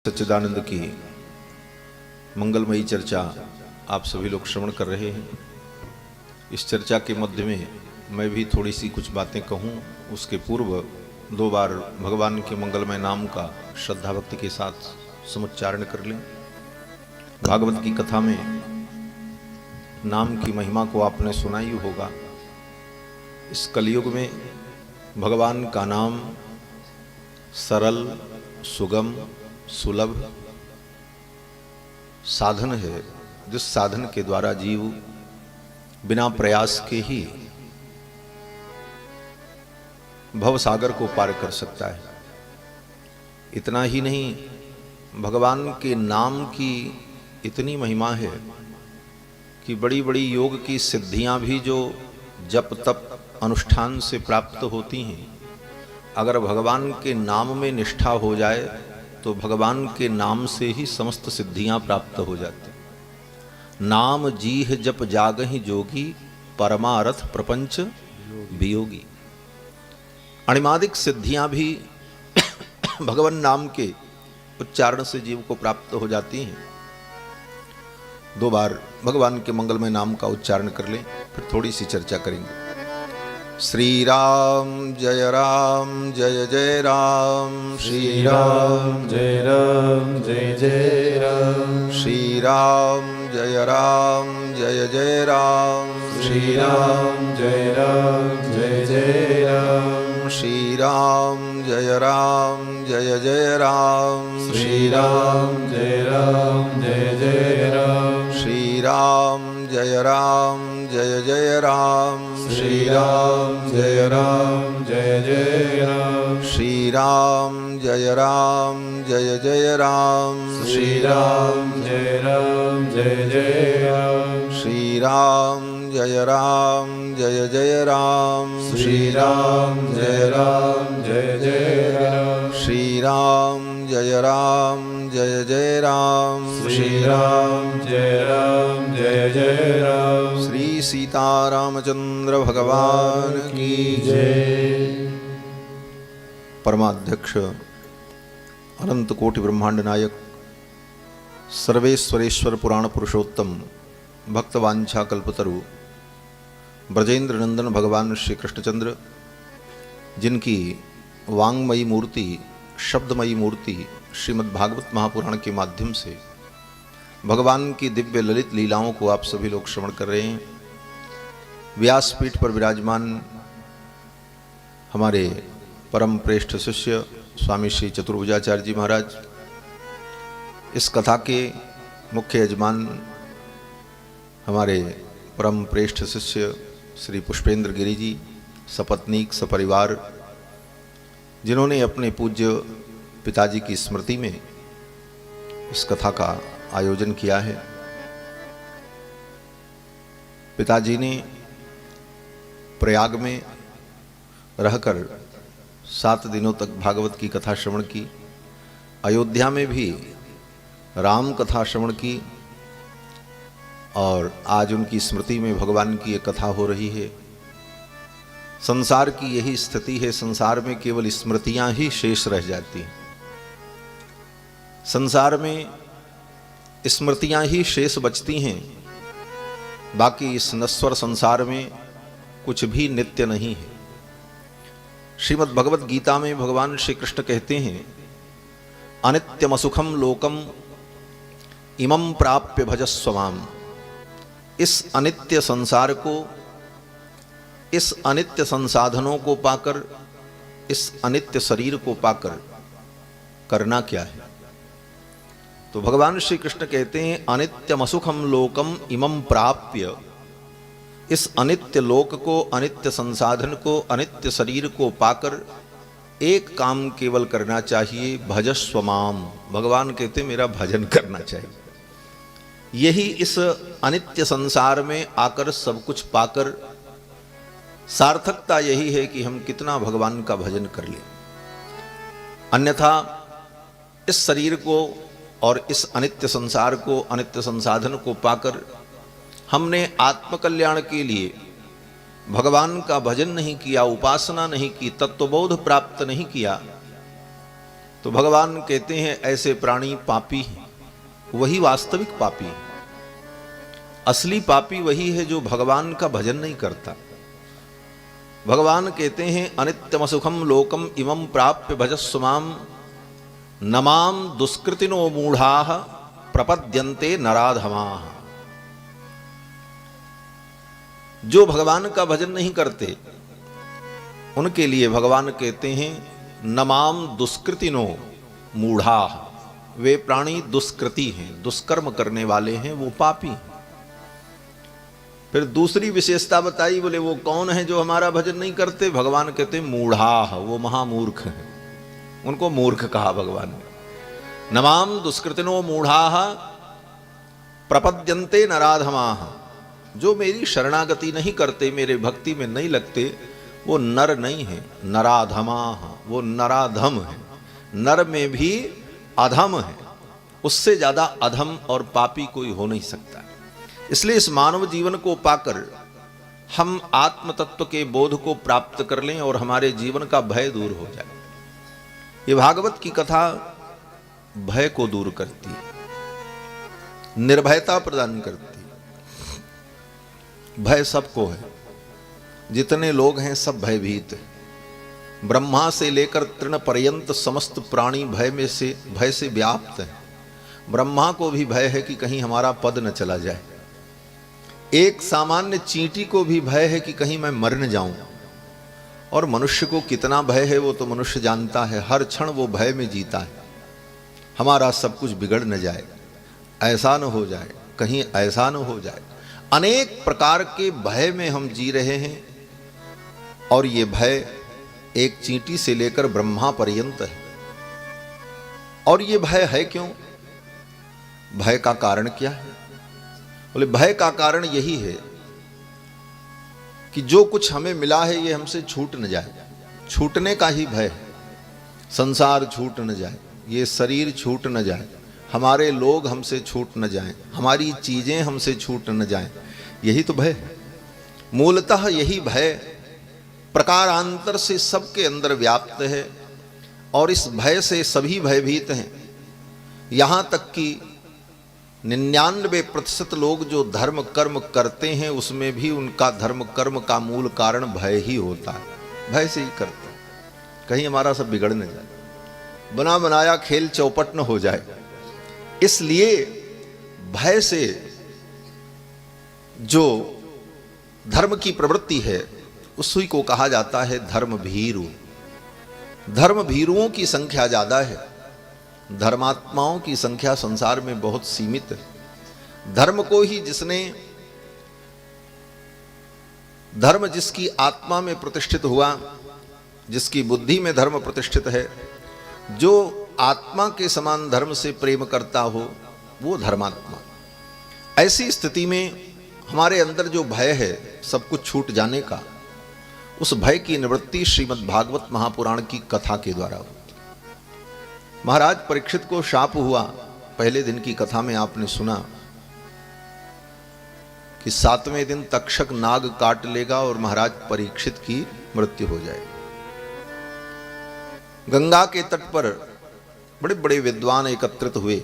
सच्चिदानंद की मंगलमयी चर्चा आप सभी लोग श्रवण कर रहे हैं। इस चर्चा के मध्य में मैं भी थोड़ी सी कुछ बातें कहूँ। उसके पूर्व दो बार भगवान के मंगलमय नाम का श्रद्धा भक्ति के साथ समुच्चारण कर लें। भागवत की कथा में नाम की महिमा को आपने सुना ही होगा। इस कलयुग में भगवान का नाम सरल, सुगम, सुलभ साधन है, जिस साधन के द्वारा जीव बिना प्रयास के ही भव सागर को पार कर सकता है। इतना ही नहीं, भगवान के नाम की इतनी महिमा है कि बड़ी बड़ी योग की सिद्धियां भी जो जप तप अनुष्ठान से प्राप्त होती हैं, अगर भगवान के नाम में निष्ठा हो जाए तो भगवान के नाम से ही समस्त सिद्धियां प्राप्त हो जाती। नाम जीह जप जागहि जोगी, परमारथ प्रपंच वियोगी। अणिमादिक सिद्धियां भी भगवान नाम के उच्चारण से जीव को प्राप्त हो जाती हैं। दो बार भगवान के मंगलमय नाम का उच्चारण कर लें, फिर थोड़ी सी चर्चा करेंगे। श्री राम जय जय राम, श्री राम जय जय राम, श्री राम जय जय राम, श्री राम जय जय राम, श्री राम जय जय राम, श्री राम जय जय राम, श्री राम जय जय राम, श्री राम जय जय राम, श्री राम जय जय राम, श्री राम जय जय राम, श्री राम जय जय राम, श्री राम जय जय राम, श्री राम जय जय राम, श्री राम जय जय राम, श्री सीतारामचंद्र भगवान की जय। परमाध्यक्ष अनंत कोटि ब्रह्मांड नायक सर्वेश्वरेश्वर पुराण पुरुषोत्तम भक्तवांछा कल्पतरु ब्रजेंद्र नंदन भगवान श्री कृष्णचंद्र, जिनकी वांगमयी मूर्ति, शब्दमयी मूर्ति श्रीमद्भागवत महापुराण के माध्यम से भगवान की दिव्य ललित लीलाओं को आप सभी लोग श्रवण कर रहे हैं। व्यासपीठ पर विराजमान हमारे परम प्रेष्ठ शिष्य स्वामी श्री चतुर्भुजाचार्य जी महाराज, इस कथा के मुख्य यजमान हमारे परम प्रेष्ठ शिष्य श्री पुष्पेंद्र गिरि जी, सपत्नीक सपरिवार, जिन्होंने अपने पूज्य पिताजी की स्मृति में इस कथा का आयोजन किया है। पिताजी ने प्रयाग में रहकर 7 दिनों तक भागवत की कथा श्रवण की। अयोध्या में भी राम कथा श्रवण की और आज उनकी स्मृति में भगवान की एक कथा हो रही है। संसार की यही स्थिति है, संसार में केवल स्मृतियां ही शेष रह जाती हैं। संसार में स्मृतियां ही शेष बचती हैं, बाकी इस नश्वर संसार में कुछ भी नित्य नहीं है। श्रीमद् भगवत गीता में भगवान श्री कृष्ण कहते हैं, अनित्यमसुखम लोकम इमं प्राप्य भजस्वमाम। इस अनित्य संसार को, इस अनित्य संसाधनों को पाकर, इस अनित्य शरीर को पाकर करना क्या है? तो भगवान श्री कृष्ण कहते हैं, अनित्यमसुखम लोकम इमं प्राप्य। इस अनित्य लोक को, अनित्य संसाधन को, अनित्य शरीर को पाकर एक काम केवल करना चाहिए, भजस्व माम। भगवान कहते मेरा भजन करना चाहिए। यही इस अनित्य संसार में आकर सब कुछ पाकर सार्थकता यही है कि हम कितना भगवान का भजन कर लें। अन्यथा इस शरीर को और इस अनित्य संसार को, अनित्य संसाधन को पाकर हमने आत्मकल्याण के लिए भगवान का भजन नहीं किया, उपासना नहीं की, तत्वबोध प्राप्त नहीं किया, तो भगवान कहते हैं ऐसे प्राणी पापी हैं, वही वास्तविक पापी है। असली पापी वही है जो भगवान का भजन नहीं करता। भगवान कहते हैं अनित्यम सुखम लोकम इमं प्राप्य भजस्व माम नमाम दुष्कृतिनो मूढ़ाः प्रपद्यन्ते नराधमाः। जो भगवान का भजन नहीं करते उनके लिए भगवान कहते हैं नमाम दुष्कृतिनो मूढ़ाः, वे प्राणी दुष्कृति हैं, दुष्कर्म करने वाले हैं, वो पापी हैं। फिर दूसरी विशेषता बताई, बोले वो कौन है जो हमारा भजन नहीं करते? भगवान कहते मूढ़ाः, वो महामूर्ख हैं, उनको मूर्ख कहा भगवान ने। नमाम दुष्कृतिनो मूढ़ाः प्रपद्यन्ते नराधमाः, जो मेरी शरणागति नहीं करते, मेरे भक्ति में नहीं लगते, वो नर नहीं है, नराधमाः, वो नराधम है। नर में भी अधम है, उससे ज्यादा अधम और पापी कोई हो नहीं सकता। इसलिए इस मानव जीवन को पाकर हम आत्म तत्व के बोध को प्राप्त कर लें और हमारे जीवन का भय दूर हो जाए। ये भागवत की कथा भय को दूर करती है, निर्भयता प्रदान करती है। भय सबको है, जितने लोग हैं सब भयभीत हैं। ब्रह्मा से लेकर तृण पर्यंत समस्त प्राणी भय से व्याप्त है। ब्रह्मा को भी भय है कि कहीं हमारा पद न चला जाए। एक सामान्य चींटी को भी भय है कि कहीं मैं मर न जाऊं। और मनुष्य को कितना भय है वो तो मनुष्य जानता है। हर क्षण वो भय में जीता है, हमारा सब कुछ बिगड़ न जाए, ऐसा न हो जाए, कहीं ऐसा न हो जाए। अनेक प्रकार के भय में हम जी रहे हैं। और ये भय एक चींटी से लेकर ब्रह्मा पर्यंत है। और ये भय है क्यों? भय का कारण क्या है? बोले भय का कारण यही है कि जो कुछ हमें मिला है ये हमसे छूट न जाए, छूटने का ही भय है। संसार छूट न जाए, ये शरीर छूट न जाए, हमारे लोग हमसे छूट न जाएं, हमारी चीजें हमसे छूट न जाएं, यही तो भय है। मूलतः यही भय प्रकारांतर से सबके अंदर व्याप्त है और इस भय से सभी भयभीत हैं। यहां तक कि 99% लोग जो धर्म कर्म करते हैं उसमें भी उनका धर्म कर्म का मूल कारण भय ही होता है। भय से ही करते हैं, कहीं हमारा सब बिगड़ न जाए, बना बनाया खेल चौपट न हो जाए। इसलिए भय से जो धर्म की प्रवृत्ति है उसी को कहा जाता है धर्म भीरु। धर्म भीरुओं की संख्या ज्यादा है, धर्मात्माओं की संख्या संसार में बहुत सीमित है। धर्म को ही धर्म जिसकी आत्मा में प्रतिष्ठित हुआ, जिसकी बुद्धि में धर्म प्रतिष्ठित है, जो आत्मा के समान धर्म से प्रेम करता हो वो धर्मात्मा। ऐसी स्थिति में हमारे अंदर जो भय है सब कुछ छूट जाने का, उस भय की निवृत्ति श्रीमद् भागवत महापुराण की कथा के द्वारा होती। महाराज परीक्षित को शाप हुआ। पहले दिन की कथा में आपने सुना कि 7वें दिन तक्षक नाग काट लेगा और महाराज परीक्षित की मृत्यु हो जाएगी। गंगा के तट पर बड़े बड़े विद्वान एकत्रित हुए,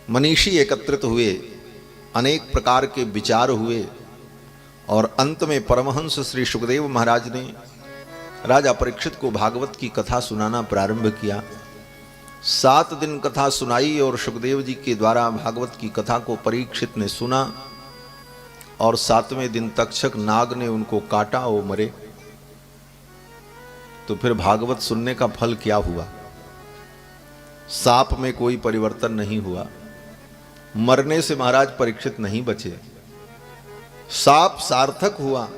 मनीषी एकत्रित हुए, अनेक प्रकार के विचार हुए और अंत में परमहंस श्री सुखदेव महाराज ने राजा परीक्षित को भागवत की कथा सुनाना प्रारंभ किया। 7 दिन कथा सुनाई और सुखदेव जी के द्वारा भागवत की कथा को परीक्षित ने सुना और 7वें दिन तक्षक नाग ने उनको काटा, वो मरे। तो फिर भागवत सुनने का फल क्या हुआ? साप में कोई परिवर्तन नहीं हुआ, मरने से महाराज परीक्षित नहीं बचे, साप सार्थक हुआ।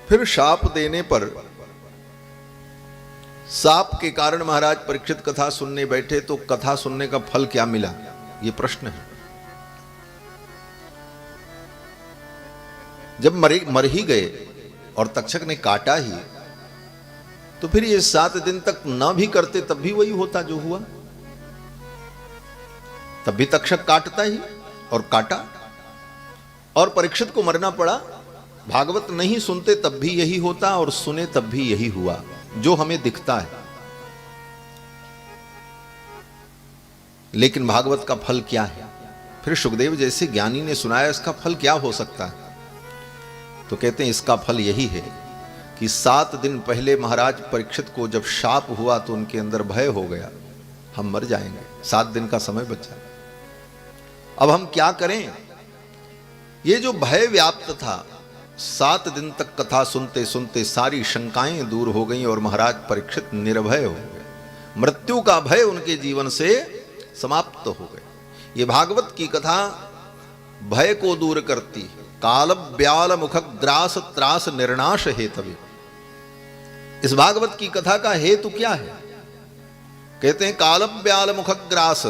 फिर शाप देने पर साप के कारण महाराज परीक्षित कथा सुनने बैठे तो कथा सुनने का फल क्या मिला, ये प्रश्न है। जब मर ही गए और तक्षक ने काटा ही, तो फिर ये 7 दिन तक ना भी करते तब भी वही होता जो हुआ। तब भी तक्षक काटता ही और काटा और परीक्षित को मरना पड़ा। भागवत नहीं सुनते तब भी यही होता और सुने तब भी यही हुआ जो हमें दिखता है। लेकिन भागवत का फल क्या है? फिर सुखदेव जैसे ज्ञानी ने सुनाया, इसका फल क्या हो सकता है? तो कहते हैं इसका फल यही है कि 7 दिन पहले महाराज परीक्षित को जब शाप हुआ तो उनके अंदर भय हो गया, हम मर जाएंगे, 7 दिन का समय बचा, अब हम क्या करें? ये जो भय व्याप्त था, 7 दिन तक कथा सुनते सुनते सारी शंकाएं दूर हो गईं और महाराज परीक्षित निर्भय हो गए। मृत्यु का भय उनके जीवन से समाप्त हो गए। ये भागवत की कथा भय को दूर करती है। काल ब्याल मुखग्रास त्रास निर्नाश हेतवे। इस भागवत की कथा का हेतु क्या है? कहते हैं काल ब्याल मुखग्रास,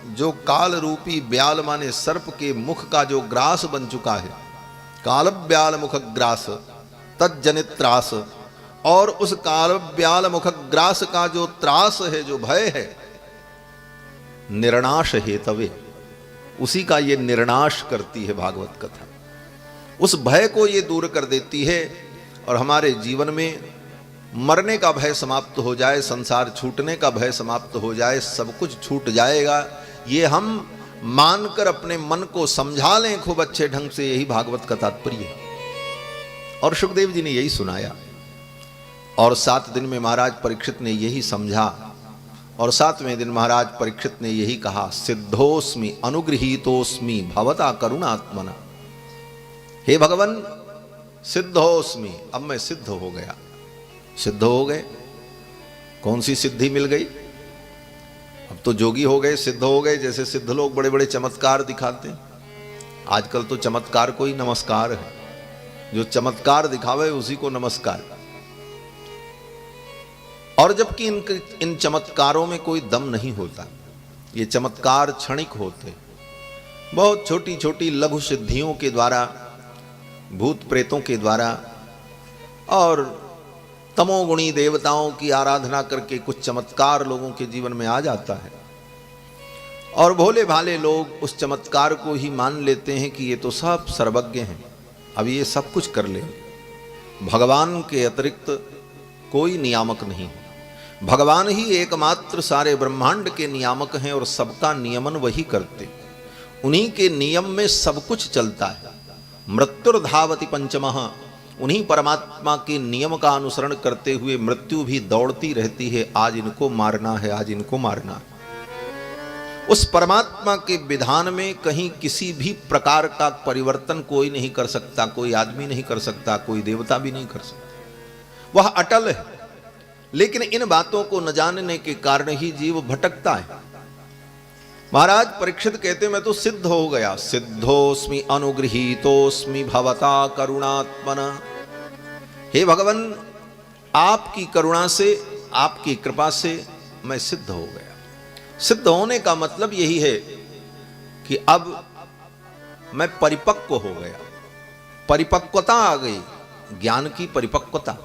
जो काल रूपी ब्याल माने सर्प के मुख का जो ग्रास बन चुका है, काल ब्याल मुखग्रास तज्जनित त्रास, और उस काल ब्याल मुखग्रास का जो त्रास है, जो भय है, निर्नाश हेतवे, उसी का ये निर्नाश करती है भागवत कथा। उस भय को ये दूर कर देती है और हमारे जीवन में मरने का भय समाप्त हो जाए, संसार छूटने का भय समाप्त हो जाए, सब कुछ छूट जाएगा, ये हम मानकर अपने मन को समझा लें खूब अच्छे ढंग से। यही भागवत का तात्पर्य है। और सुखदेव जी ने यही सुनाया और 7 दिन में महाराज परीक्षित ने यही समझा और 7वें दिन महाराज परीक्षित ने यही कहा, सिद्धोस्मि अनुगृहीतोस्मि भवता करुणात्मना। हे भगवान, सिद्धोस्मि, अब मैं सिद्ध हो गया। सिद्ध हो गए? कौन सी सिद्धि मिल गई? अब तो जोगी हो गए, सिद्ध हो गए। जैसे सिद्ध लोग बड़े बड़े चमत्कार दिखाते हैं। आजकल तो चमत्कार को ही नमस्कार है, जो चमत्कार दिखावे उसी को नमस्कार। और जबकि इन चमत्कारों में कोई दम नहीं होता, ये चमत्कार क्षणिक होते, बहुत छोटी छोटी लघु सिद्धियों के द्वारा, भूत प्रेतों के द्वारा और तमोगुणी देवताओं की आराधना करके कुछ चमत्कार लोगों के जीवन में आ जाता है और भोले भाले लोग उस चमत्कार को ही मान लेते हैं कि ये तो सब सर्वज्ञ हैं, अब ये सब कुछ कर ले। भगवान के अतिरिक्त कोई नियामक नहीं है। भगवान ही एकमात्र सारे ब्रह्मांड के नियामक हैं और सबका नियमन वही करते, उन्हीं के नियम में सब कुछ चलता है। मृत्युर्धावति पंचमः, उन्हीं परमात्मा के नियम का अनुसरण करते हुए मृत्यु भी दौड़ती रहती है, आज इनको मारना है, आज इनको मारना है। उस परमात्मा के विधान में कहीं किसी भी प्रकार का परिवर्तन कोई नहीं कर सकता, कोई आदमी नहीं कर सकता, कोई देवता भी नहीं कर सकता, वह अटल है। लेकिन इन बातों को न जानने के कारण ही जीव भटकता है। महाराज परीक्षित कहते मैं तो सिद्ध हो गया, सिद्धोस्मि अनुगृहीतोस्मि भवता करुणात्मना। हे भगवान, आपकी करुणा से, आपकी कृपा से मैं सिद्ध हो गया। सिद्ध होने का मतलब यही है कि अब मैं परिपक्व हो गया, परिपक्वता आ गई, ज्ञान की परिपक्वता।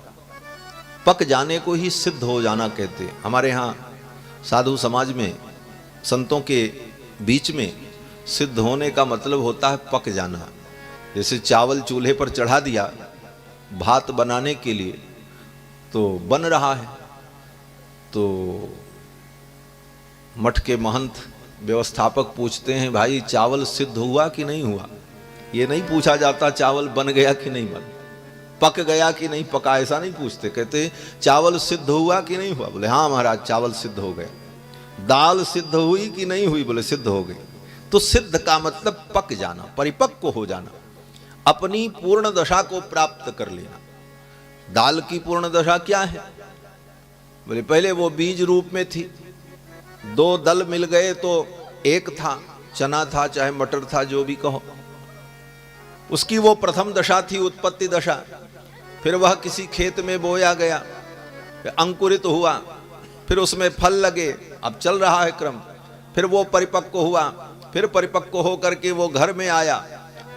पक जाने को ही सिद्ध हो जाना कहते हैं। हमारे यहाँ साधु समाज में, संतों के बीच में सिद्ध होने का मतलब होता है पक जाना। जैसे चावल चूल्हे पर चढ़ा दिया भात बनाने के लिए, तो बन रहा है, तो मठ के महंत व्यवस्थापक पूछते हैं, भाई चावल सिद्ध हुआ कि नहीं हुआ? ये नहीं पूछा जाता चावल बन गया कि नहीं बन, पक गया कि नहीं पका, ऐसा नहीं पूछते। कहते चावल सिद्ध हुआ कि नहीं हुआ? बोले हाँ महाराज चावल सिद्ध हो गए। दाल सिद्ध हुई कि नहीं हुई? बोले सिद्ध हो गई। तो सिद्ध का मतलब पक जाना, परिपक्व हो जाना, अपनी पूर्ण दशा को प्राप्त कर लेना। दाल की पूर्ण दशा क्या है? बोले पहले वो बीज रूप में थी, 2 दल मिल गए तो एक था, चना था चाहे मटर था, जो भी कहो, उसकी वो प्रथम दशा थी, उत्पत्ति दशा। फिर वह किसी खेत में बोया गया, अंकुरित हुआ, फिर उसमें फल लगे, अब चल रहा है क्रम। फिर वो परिपक्व हुआ, फिर परिपक्व होकर के वो घर में आया,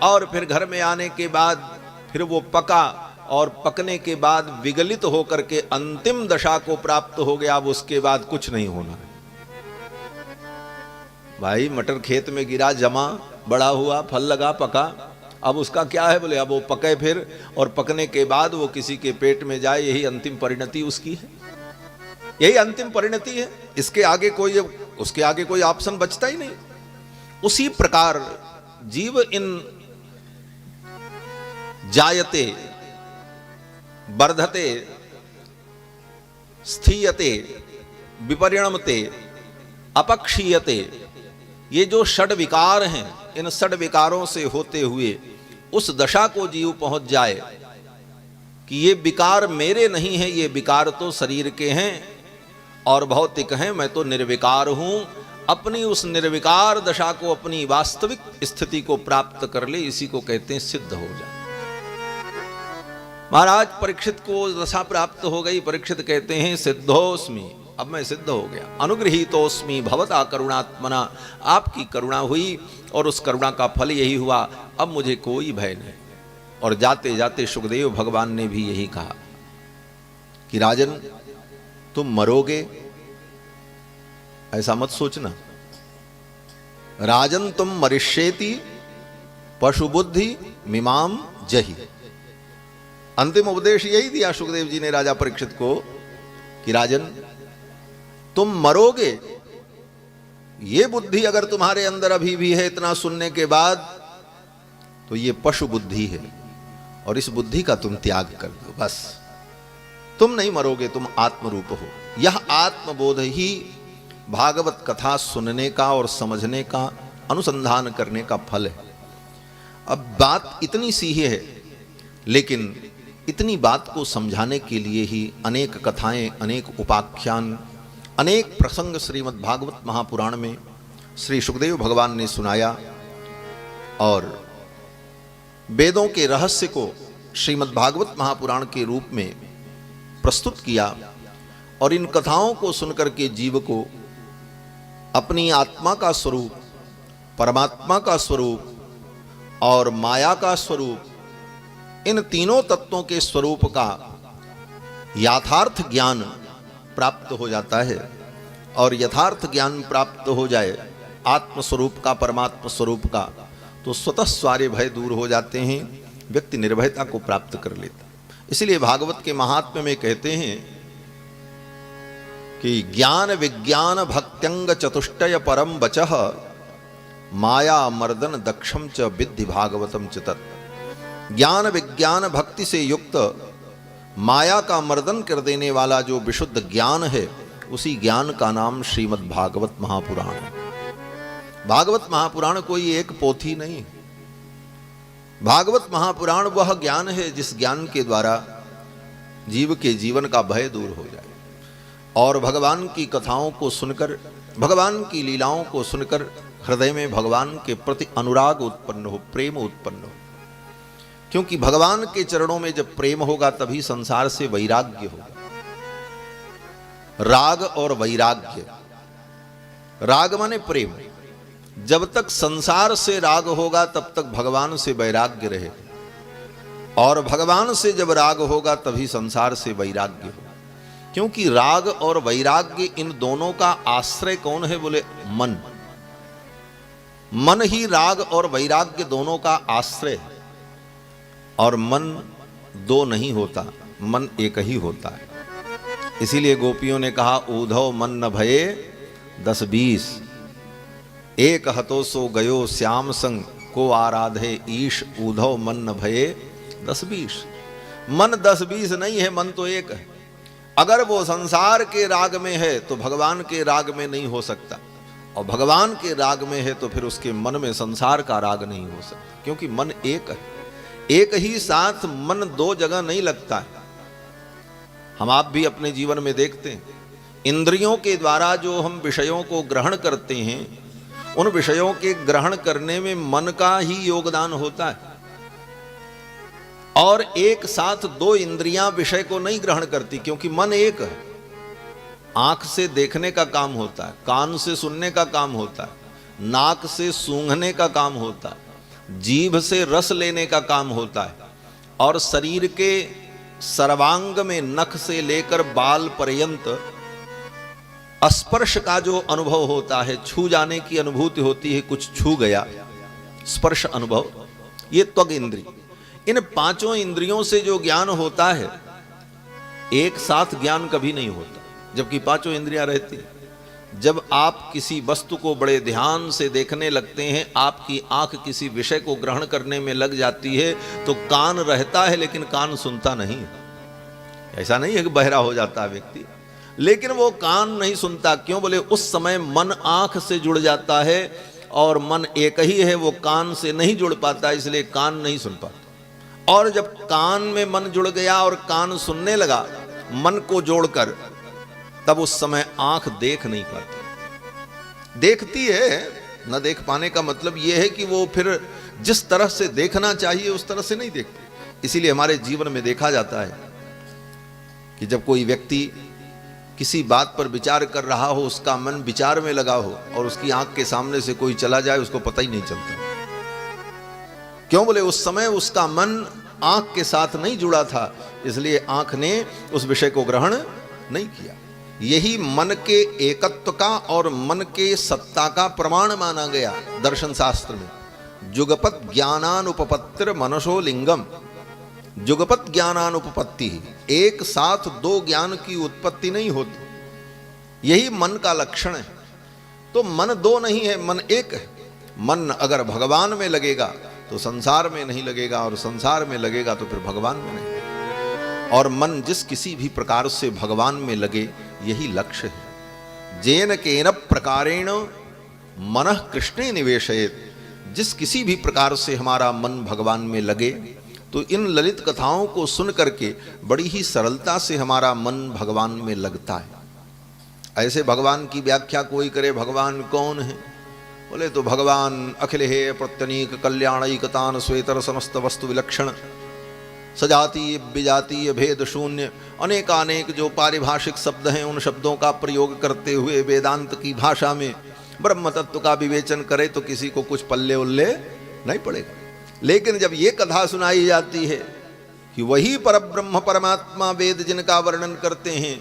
और फिर घर में आने के बाद फिर वो पका, और पकने के बाद विगलित होकर के अंतिम दशा को प्राप्त हो गया। अब उसके बाद कुछ नहीं होना है। भाई मटर खेत में गिरा, जमा, बड़ा हुआ, फल लगा, पका, अब उसका क्या है? बोले अब वो पके फिर, और पकने के बाद वो किसी के पेट में जाए, यही अंतिम परिणति उसकी है, यही अंतिम परिणति है। इसके आगे कोई उसके आगे कोई ऑप्शन बचता ही नहीं। उसी प्रकार जीव इन जायते, वर्धते, स्थीयते, विपरिणमते, अपक्षीयते, ये जो षड विकार हैं, इन षड विकारों से होते हुए उस दशा को जीव पहुंच जाए कि ये विकार मेरे नहीं हैं, ये विकार तो शरीर के हैं और भौतिक हैं, मैं तो निर्विकार हूं। अपनी उस निर्विकार दशा को, अपनी वास्तविक स्थिति को प्राप्त कर ले, इसी को कहते हैं सिद्ध हो जाए। महाराज परीक्षित को दशा प्राप्त हो गई। परीक्षित कहते हैं सिद्धोस्मि, अब मैं सिद्ध हो गया। अनुगृहीतोस्मि भवता करुणात्मना, आपकी करुणा हुई और उस करुणा का फल यही हुआ, अब मुझे कोई भय नहीं। और जाते जाते सुखदेव भगवान ने भी यही कहा कि राजन तुम मरोगे ऐसा मत सोचना। राजन तुम मरिष्येति पशु बुद्धि मिमाम जहि। अंतिम उपदेश यही दिया सुखदेव जी ने राजा परीक्षित को कि राजन तुम मरोगे, ये बुद्धि अगर तुम्हारे अंदर अभी भी है इतना सुनने के बाद, तो ये पशु बुद्धि है और इस बुद्धि का तुम त्याग कर दो। बस तुम नहीं मरोगे, तुम आत्मरूप हो। यह आत्मबोध ही भागवत कथा सुनने का और समझने का, अनुसंधान करने का फल है। अब बात इतनी सी ही है, लेकिन इतनी बात को समझाने के लिए ही अनेक कथाएं, अनेक उपाख्यान, अनेक प्रसंग श्रीमद् भागवत महापुराण में श्री सुखदेव भगवान ने सुनाया और वेदों के रहस्य को श्रीमद् भागवत महापुराण के रूप में प्रस्तुत किया। और इन कथाओं को सुनकर के जीव को अपनी आत्मा का स्वरूप, परमात्मा का स्वरूप और माया का स्वरूप, इन तीनों तत्वों के स्वरूप का यथार्थ ज्ञान प्राप्त हो जाता है। और यथार्थ ज्ञान प्राप्त हो जाए आत्म स्वरूप का, परमात्मा स्वरूप का, तो स्वतः सारे भय दूर हो जाते हैं, व्यक्ति निर्भयता को प्राप्त कर लेता। इसलिए भागवत के महात्म्य में कहते हैं कि ज्ञान विज्ञान भक्त्यंग चतुष्टय परम वचः माया मर्दन दक्षम च विद्धि भागवतम च तत्। ज्ञान विज्ञान भक्ति से युक्त माया का मर्दन कर देने वाला जो विशुद्ध ज्ञान है, उसी ज्ञान का नाम श्रीमद् भागवत महापुराण है। भागवत महापुराण कोई एक पोथी नहीं, भागवत महापुराण वह ज्ञान है जिस ज्ञान के द्वारा जीव के जीवन का भय दूर हो जाए और भगवान की कथाओं को सुनकर, भगवान की लीलाओं को सुनकर हृदय में भगवान के प्रति अनुराग उत्पन्न हो, प्रेम उत्पन्न हो। क्योंकि भगवान के चरणों में जब प्रेम होगा तभी संसार से वैराग्य होगा। राग और वैराग्य, राग माने प्रेम। जब तक संसार से राग होगा तब तक भगवान से वैराग्य रहे, और भगवान से जब राग होगा तभी संसार से वैराग्य हो। क्योंकि राग और वैराग्य इन दोनों का आश्रय कौन है? बोले मन। मन ही राग और वैराग्य दोनों का आश्रय है। और मन दो नहीं होता, मन एक ही होता है। इसीलिए गोपियों ने कहा ऊधव मन न भये 10-20, एक हतो सो गयो श्याम संग को आराधे ईश, ऊधव मन न भये 10-20। मन 10-20 नहीं है, मन तो एक है। अगर वो संसार के राग में है तो भगवान के राग में नहीं हो सकता, और भगवान के राग में है तो फिर उसके मन में संसार का राग नहीं हो सकता, क्योंकि मन एक है। एक ही साथ मन दो जगह नहीं लगता है। हम आप भी अपने जीवन में देखते हैं, इंद्रियों के द्वारा जो हम विषयों को ग्रहण करते हैं, उन विषयों के ग्रहण करने में मन का ही योगदान होता है। और एक साथ दो इंद्रियां विषय को नहीं ग्रहण करती, क्योंकि मन एक है। आंख से देखने का काम होता है, कान से सुनने का काम होता है, नाक से सूंघने का काम होता है, जीभ से रस लेने का काम होता है, और शरीर के सर्वांग में नख से लेकर बाल पर्यंत स्पर्श का जो अनुभव होता है, छू जाने की अनुभूति होती है, कुछ छू गया, स्पर्श अनुभव, ये त्वग इंद्री। इन पांचों इंद्रियों से जो ज्ञान होता है, एक साथ ज्ञान कभी नहीं होता, जबकि पांचों इंद्रियां रहती हैं। जब आप किसी वस्तु को बड़े ध्यान से देखने लगते हैं, आपकी आंख किसी विषय को ग्रहण करने में लग जाती है, तो कान रहता है लेकिन कान सुनता नहीं है। ऐसा नहीं है कि बहरा हो जाता है व्यक्ति, लेकिन वो कान नहीं सुनता। क्यों? बोले उस समय मन आंख से जुड़ जाता है और मन एक ही है, वो कान से नहीं जुड़ पाता, इसलिए कान नहीं सुन पाता। और जब कान में मन जुड़ गया और कान सुनने लगा मन को जोड़कर, तब उस समय आंख देख नहीं पाती। देखती है, न देख पाने का मतलब यह है कि वो फिर जिस तरह से देखना चाहिए उस तरह से नहीं देखती। इसीलिए हमारे जीवन में देखा जाता है कि जब कोई व्यक्ति किसी बात पर विचार कर रहा हो, उसका मन विचार में लगा हो और उसकी आंख के सामने से कोई चला जाए, उसको पता ही नहीं चलता। क्यों? बोले उस समय उसका मन आंख के साथ नहीं जुड़ा था, इसलिए आंख ने उस विषय को ग्रहण नहीं किया। यही मन के एकत्व का और मन के सत्ता का प्रमाण माना गया दर्शन शास्त्र में। जुगपत ज्ञानानुपपत्तिर मनसो लिंगम। जुगपत ज्ञानानुपपत्ति, एक साथ दो ज्ञान की उत्पत्ति नहीं होती, यही मन का लक्षण है। तो मन दो नहीं है, मन एक है। मन अगर भगवान में लगेगा तो संसार में नहीं लगेगा, और संसार में लगेगा तो फिर भगवान में नहीं। और मन जिस किसी भी प्रकार से भगवान में लगे, यही लक्ष्य है। जेन केन प्रकारेण मनः कृष्णे निवेशयेत। जिस किसी भी प्रकार से हमारा मन भगवान में लगे, तो इन ललित कथाओं को सुन करके बड़ी ही सरलता से हमारा मन भगवान में लगता है। ऐसे भगवान की व्याख्या कोई करे, भगवान कौन है? बोले तो भगवान अखिल हे प्रत्यनीक कल्याणैकतान श्वेतर समस्त वस्तु विलक्षण सजातीय विजातीय भेद शून्य, अनेकानेक जो पारिभाषिक शब्द हैं, उन शब्दों का प्रयोग करते हुए वेदांत की भाषा में ब्रह्म तत्व का विवेचन करे तो किसी को कुछ पल्ले उल्ले नहीं पड़ेगा। लेकिन जब ये कथा सुनाई जाती है कि वही परब्रह्म परमात्मा वेद जिनका वर्णन करते हैं,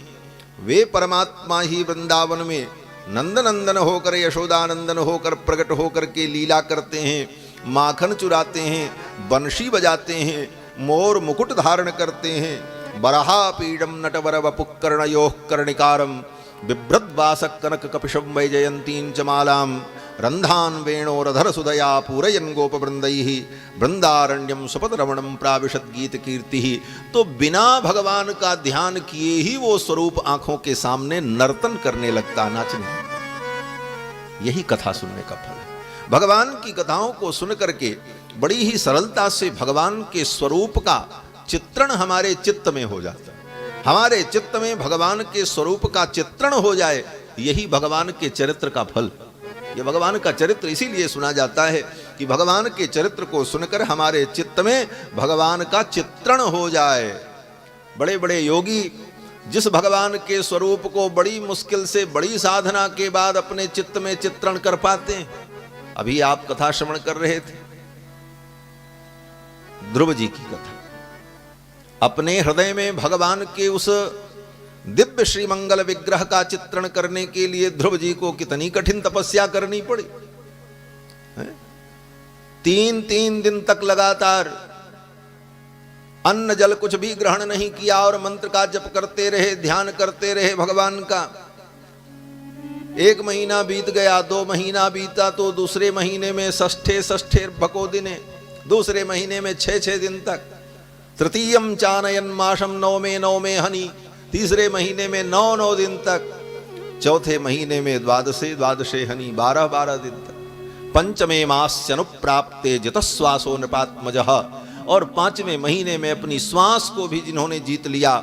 वे परमात्मा ही वृंदावन में नंदनंदन होकर, यशोदानंदन होकर प्रकट होकर के लीला करते हैं, माखन चुराते हैं, बंशी बजाते हैं, मोर मुकुट धारण करते हैं, बरहा पीडम नटवर वपुकर्णयोः कर्णिकारम बिभ्रद्वासक कनक कपिशं वैजयंतीं च मालां रंधान वेणोरधर सुदया पूरयन गोपवृंदैः वृंदारण्यम सुपदरमणम प्राविशद गीत कीर्ति। तो बिना भगवान का ध्यान किए ही वो स्वरूप आंखों के सामने नर्तन करने लगता, नाचने। यही कथा सुनने का फल है। भगवान की कथाओं को सुन करके बड़ी ही सरलता से भगवान के स्वरूप का चित्रण हमारे चित्त में हो जाता है। हमारे चित्त में भगवान के स्वरूप का चित्रण हो जाए, यही भगवान के चरित्र का फल। ये भगवान का चरित्र इसीलिए सुना जाता है कि भगवान के चरित्र को सुनकर हमारे चित्त में भगवान का चित्रण हो जाए। बड़े बड़े योगी जिस भगवान के स्वरूप को बड़ी मुश्किल से, बड़ी साधना के बाद अपने चित्त में चित्रण कर पाते हैं। अभी आप कथा श्रवण कर रहे थे ध्रुव जी की कथा। अपने हृदय में भगवान के उस दिव्य श्रीमंगल विग्रह का चित्रण करने के लिए ध्रुव जी को कितनी कठिन तपस्या करनी पड़ी। 3 दिन तक लगातार अन्न जल कुछ भी ग्रहण नहीं किया और मंत्र का जप करते रहे, ध्यान करते रहे भगवान का। 1 महीना बीत गया, 2 महीना बीता, तो दूसरे महीने में षष्ठे भको दिने, दूसरे महीने में 6 दिन तक, तृतीयम चानयन माशम 9 में हनी, तीसरे महीने में 9 दिन तक, चौथे महीने में द्वादशे हनी 12 दिन तक, पंचमे मास्यनुप्राप्ते जितश्वासो नृपात्मजः, और 5वें महीने में अपनी श्वास को भी जिन्होंने जीत लिया,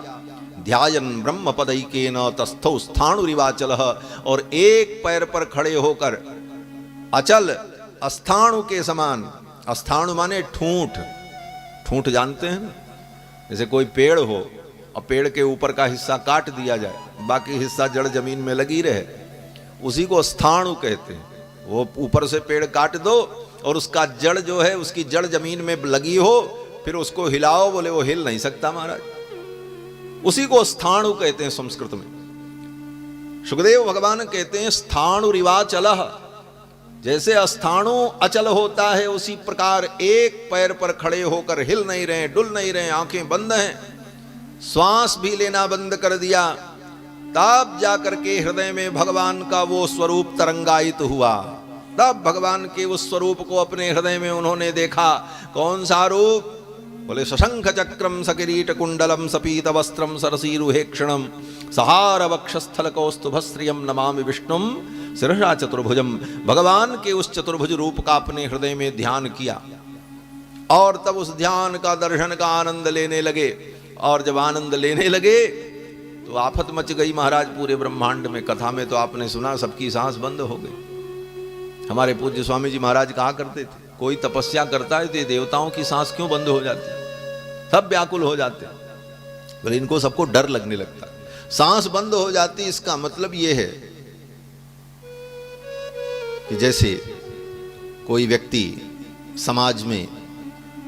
ध्यायन ब्रह्म पदैकेन तस्थौ स्थाणुरिवाचलः, और एक पैर पर खड़े होकर अचल स्थाणु के समान, स्थाणु माने ठूंठ जानते हैं ना, जैसे कोई पेड़ हो और पेड़ के ऊपर का हिस्सा काट दिया जाए, बाकी हिस्सा जड़ जमीन में लगी रहे, उसी को स्थाणु कहते हैं। वो ऊपर से पेड़ काट दो और उसका जड़ जो है, उसकी जड़ जमीन में लगी हो, फिर उसको हिलाओ, बोले वो हिल नहीं सकता महाराज, उसी को स्थाणु कहते हैं संस्कृत में। सुखदेव भगवान कहते हैं स्थाणुरिवाचलः, जैसे स्थाणु अचल होता है उसी प्रकार एक पैर पर खड़े होकर हिल नहीं रहे, डुल नहीं रहे, आंखें बंद हैं, श्वास भी लेना बंद कर दिया, तब जाकर के हृदय में भगवान का वो स्वरूप तरंगायित हुआ। तब भगवान के उस स्वरूप को अपने हृदय में उन्होंने देखा। कौन सा रूप? बोले सशंख चक्रम सकिरीट कुंडलम सपीत वस्त्रम सरसीरुहेक्षणम सहार वक्षस्थल कौस्तुभश्रियम नमामि विष्णुम शिरसा चतुर्भुजम। भगवान के उस चतुर्भुज रूप का अपने हृदय में ध्यान किया और तब उस ध्यान का दर्शन का आनंद लेने लगे। और जब आनंद लेने लगे तो आफत मच गई महाराज पूरे ब्रह्मांड में। कथा में तो आपने सुना सबकी सांस बंद हो गई। हमारे पूज्य स्वामी जी महाराज कहा करते थे, कोई तपस्या करता है तो देवताओं की सांस क्यों बंद हो जाती है? सब व्याकुल हो जाते हैं। बोले इनको सबको डर लगने लगता है। सांस बंद हो जाती, इसका मतलब यह है कि जैसे कोई व्यक्ति समाज में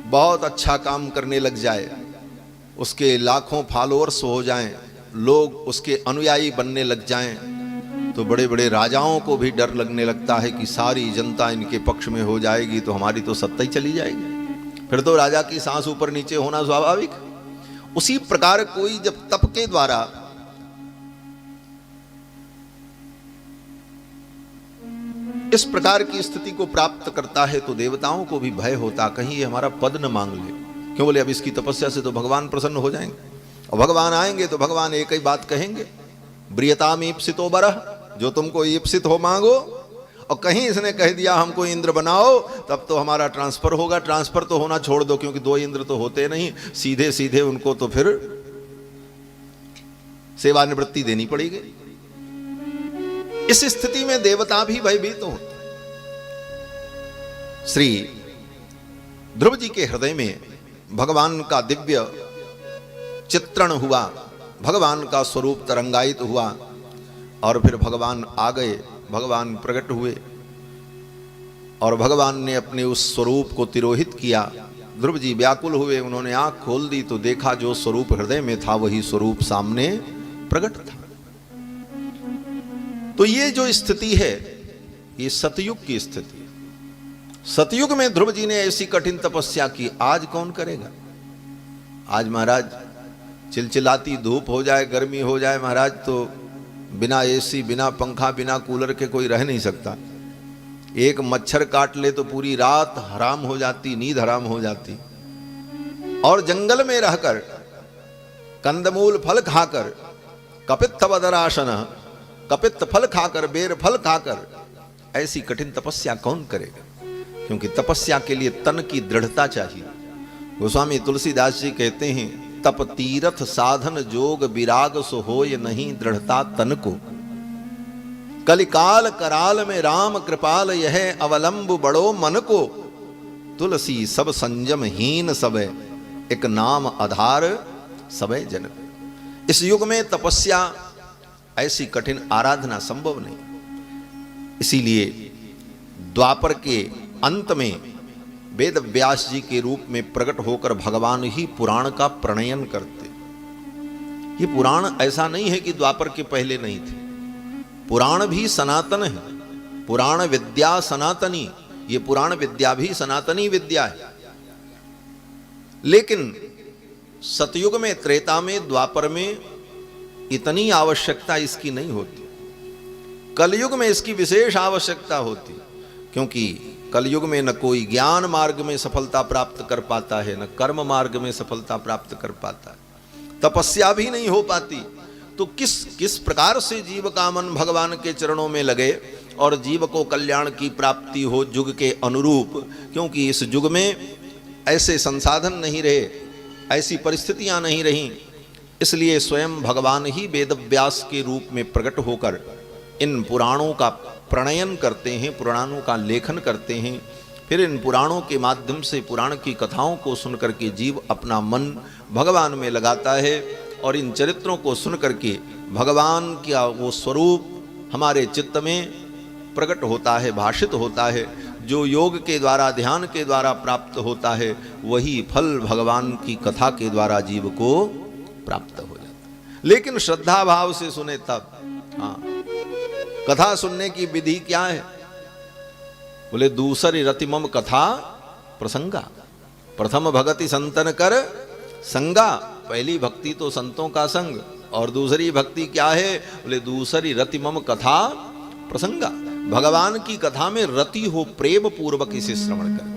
बहुत अच्छा काम करने लग जाए, उसके लाखों फॉलोअर्स हो जाएं, लोग उसके अनुयायी बनने लग जाएं, तो बड़े बड़े राजाओं को भी डर लगने लगता है कि सारी जनता इनके पक्ष में हो जाएगी तो हमारी तो सत्ता ही चली जाएगी। फिर तो राजा की सांस ऊपर नीचे होना स्वाभाविक। उसी प्रकार कोई जब तप के द्वारा इस प्रकार की स्थिति को प्राप्त करता है तो देवताओं को भी भय होता, कहीं ये हमारा पद न मांग ले। क्यों? बोले अब इसकी तपस्या से तो भगवान प्रसन्न हो जाएंगे, और भगवान आएंगे तो भगवान एक ही बात कहेंगे, ब्रियताम ईप्सितो बरह, जो तुमको ईप्सित हो मांगो। और कहीं इसने कह दिया हमको इंद्र बनाओ, तब तो हमारा ट्रांसफर होगा। ट्रांसफर तो होना छोड़ दो, क्योंकि दो इंद्र तो होते नहीं, सीधे सीधे उनको तो फिर सेवानिवृत्ति देनी पड़ेगी। इस स्थिति में देवता भी भयभीत होते। श्री ध्रुव जी के हृदय में भगवान का दिव्य चित्रण हुआ, भगवान का स्वरूप तरंगायित हुआ, और फिर भगवान आ गए, भगवान प्रकट हुए और भगवान ने अपने उस स्वरूप को तिरोहित किया। ध्रुव जी व्याकुल हुए, उन्होंने आंख खोल दी तो देखा जो स्वरूप हृदय में था वही स्वरूप सामने प्रकट था। तो ये जो स्थिति है ये सतयुग की स्थिति है। सतयुग में ध्रुव जी ने ऐसी कठिन तपस्या की, आज कौन करेगा? आज महाराज चिलचिलाती धूप हो जाए, गर्मी हो जाए महाराज, तो बिना एसी, बिना पंखा, बिना कूलर के कोई रह नहीं सकता। एक मच्छर काट ले तो पूरी रात हराम हो जाती, नींद हराम हो जाती। और जंगल में रहकर कंदमूल फल खाकर, कपित्थ बदरासन, कपित्थ फल खाकर, बेर फल खाकर ऐसी कठिन तपस्या कौन करेगा? क्योंकि तपस्या के लिए तन की दृढ़ता चाहिए। गोस्वामी तुलसीदास जी कहते हैं, तप तीरथ साधन जोग विराग सो होय नहीं दृढ़ता तन को। कलिकाल कराल में राम कृपाल यह अवलंब बड़ो मन को। तुलसी सब संयम हीन सबे एक नाम आधार सबे जन। इस युग में तपस्या ऐसी कठिन आराधना संभव नहीं। इसीलिए द्वापर के अंत में वेद व्यास जी के रूप में प्रकट होकर भगवान ही पुराण का प्रणयन करते। ये पुराण ऐसा नहीं है कि द्वापर के पहले नहीं थे, पुराण भी सनातन है, पुराण विद्या सनातनी, ये पुराण विद्या भी सनातनी विद्या है। लेकिन सतयुग में, त्रेता में, द्वापर में इतनी आवश्यकता इसकी नहीं होती। कलयुग में इसकी विशेष आवश्यकता होती, क्योंकि कलयुग में न कोई ज्ञान मार्ग में सफलता प्राप्त कर पाता है, न कर्म मार्ग में सफलता प्राप्त कर पाता है, तपस्या भी नहीं हो पाती। तो किस प्रकार से जीव का मन भगवान के चरणों में लगे और जीव को कल्याण की प्राप्ति हो युग के अनुरूप। क्योंकि इस युग में ऐसे संसाधन नहीं रहे, ऐसी परिस्थितियां नहीं रहीं, इसलिए स्वयं भगवान ही वेद व्यास के रूप में प्रकट होकर इन पुराणों का प्रणयन करते हैं, पुराणों का लेखन करते हैं। फिर इन पुराणों के माध्यम से, पुराण की कथाओं को सुनकर के जीव अपना मन भगवान में लगाता है, और इन चरित्रों को सुनकर के भगवान का वो स्वरूप हमारे चित्त में प्रकट होता है, भाषित होता है। जो योग के द्वारा, ध्यान के द्वारा प्राप्त होता है, वही फल भगवान की कथा के द्वारा जीव को प्राप्त हो जाता है। लेकिन श्रद्धा भाव से सुने तब। हाँ, कथा सुनने की विधि क्या है? बोले दूसरी रतिमम कथा प्रसंगा, प्रथम भगति संतन कर संगा। पहली भक्ति तो संतों का संग, और दूसरी भक्ति क्या है? बोले दूसरी रति मम कथा प्रसंगा, भगवान की कथा में रति हो, प्रेम पूर्वक इसे श्रवण कर,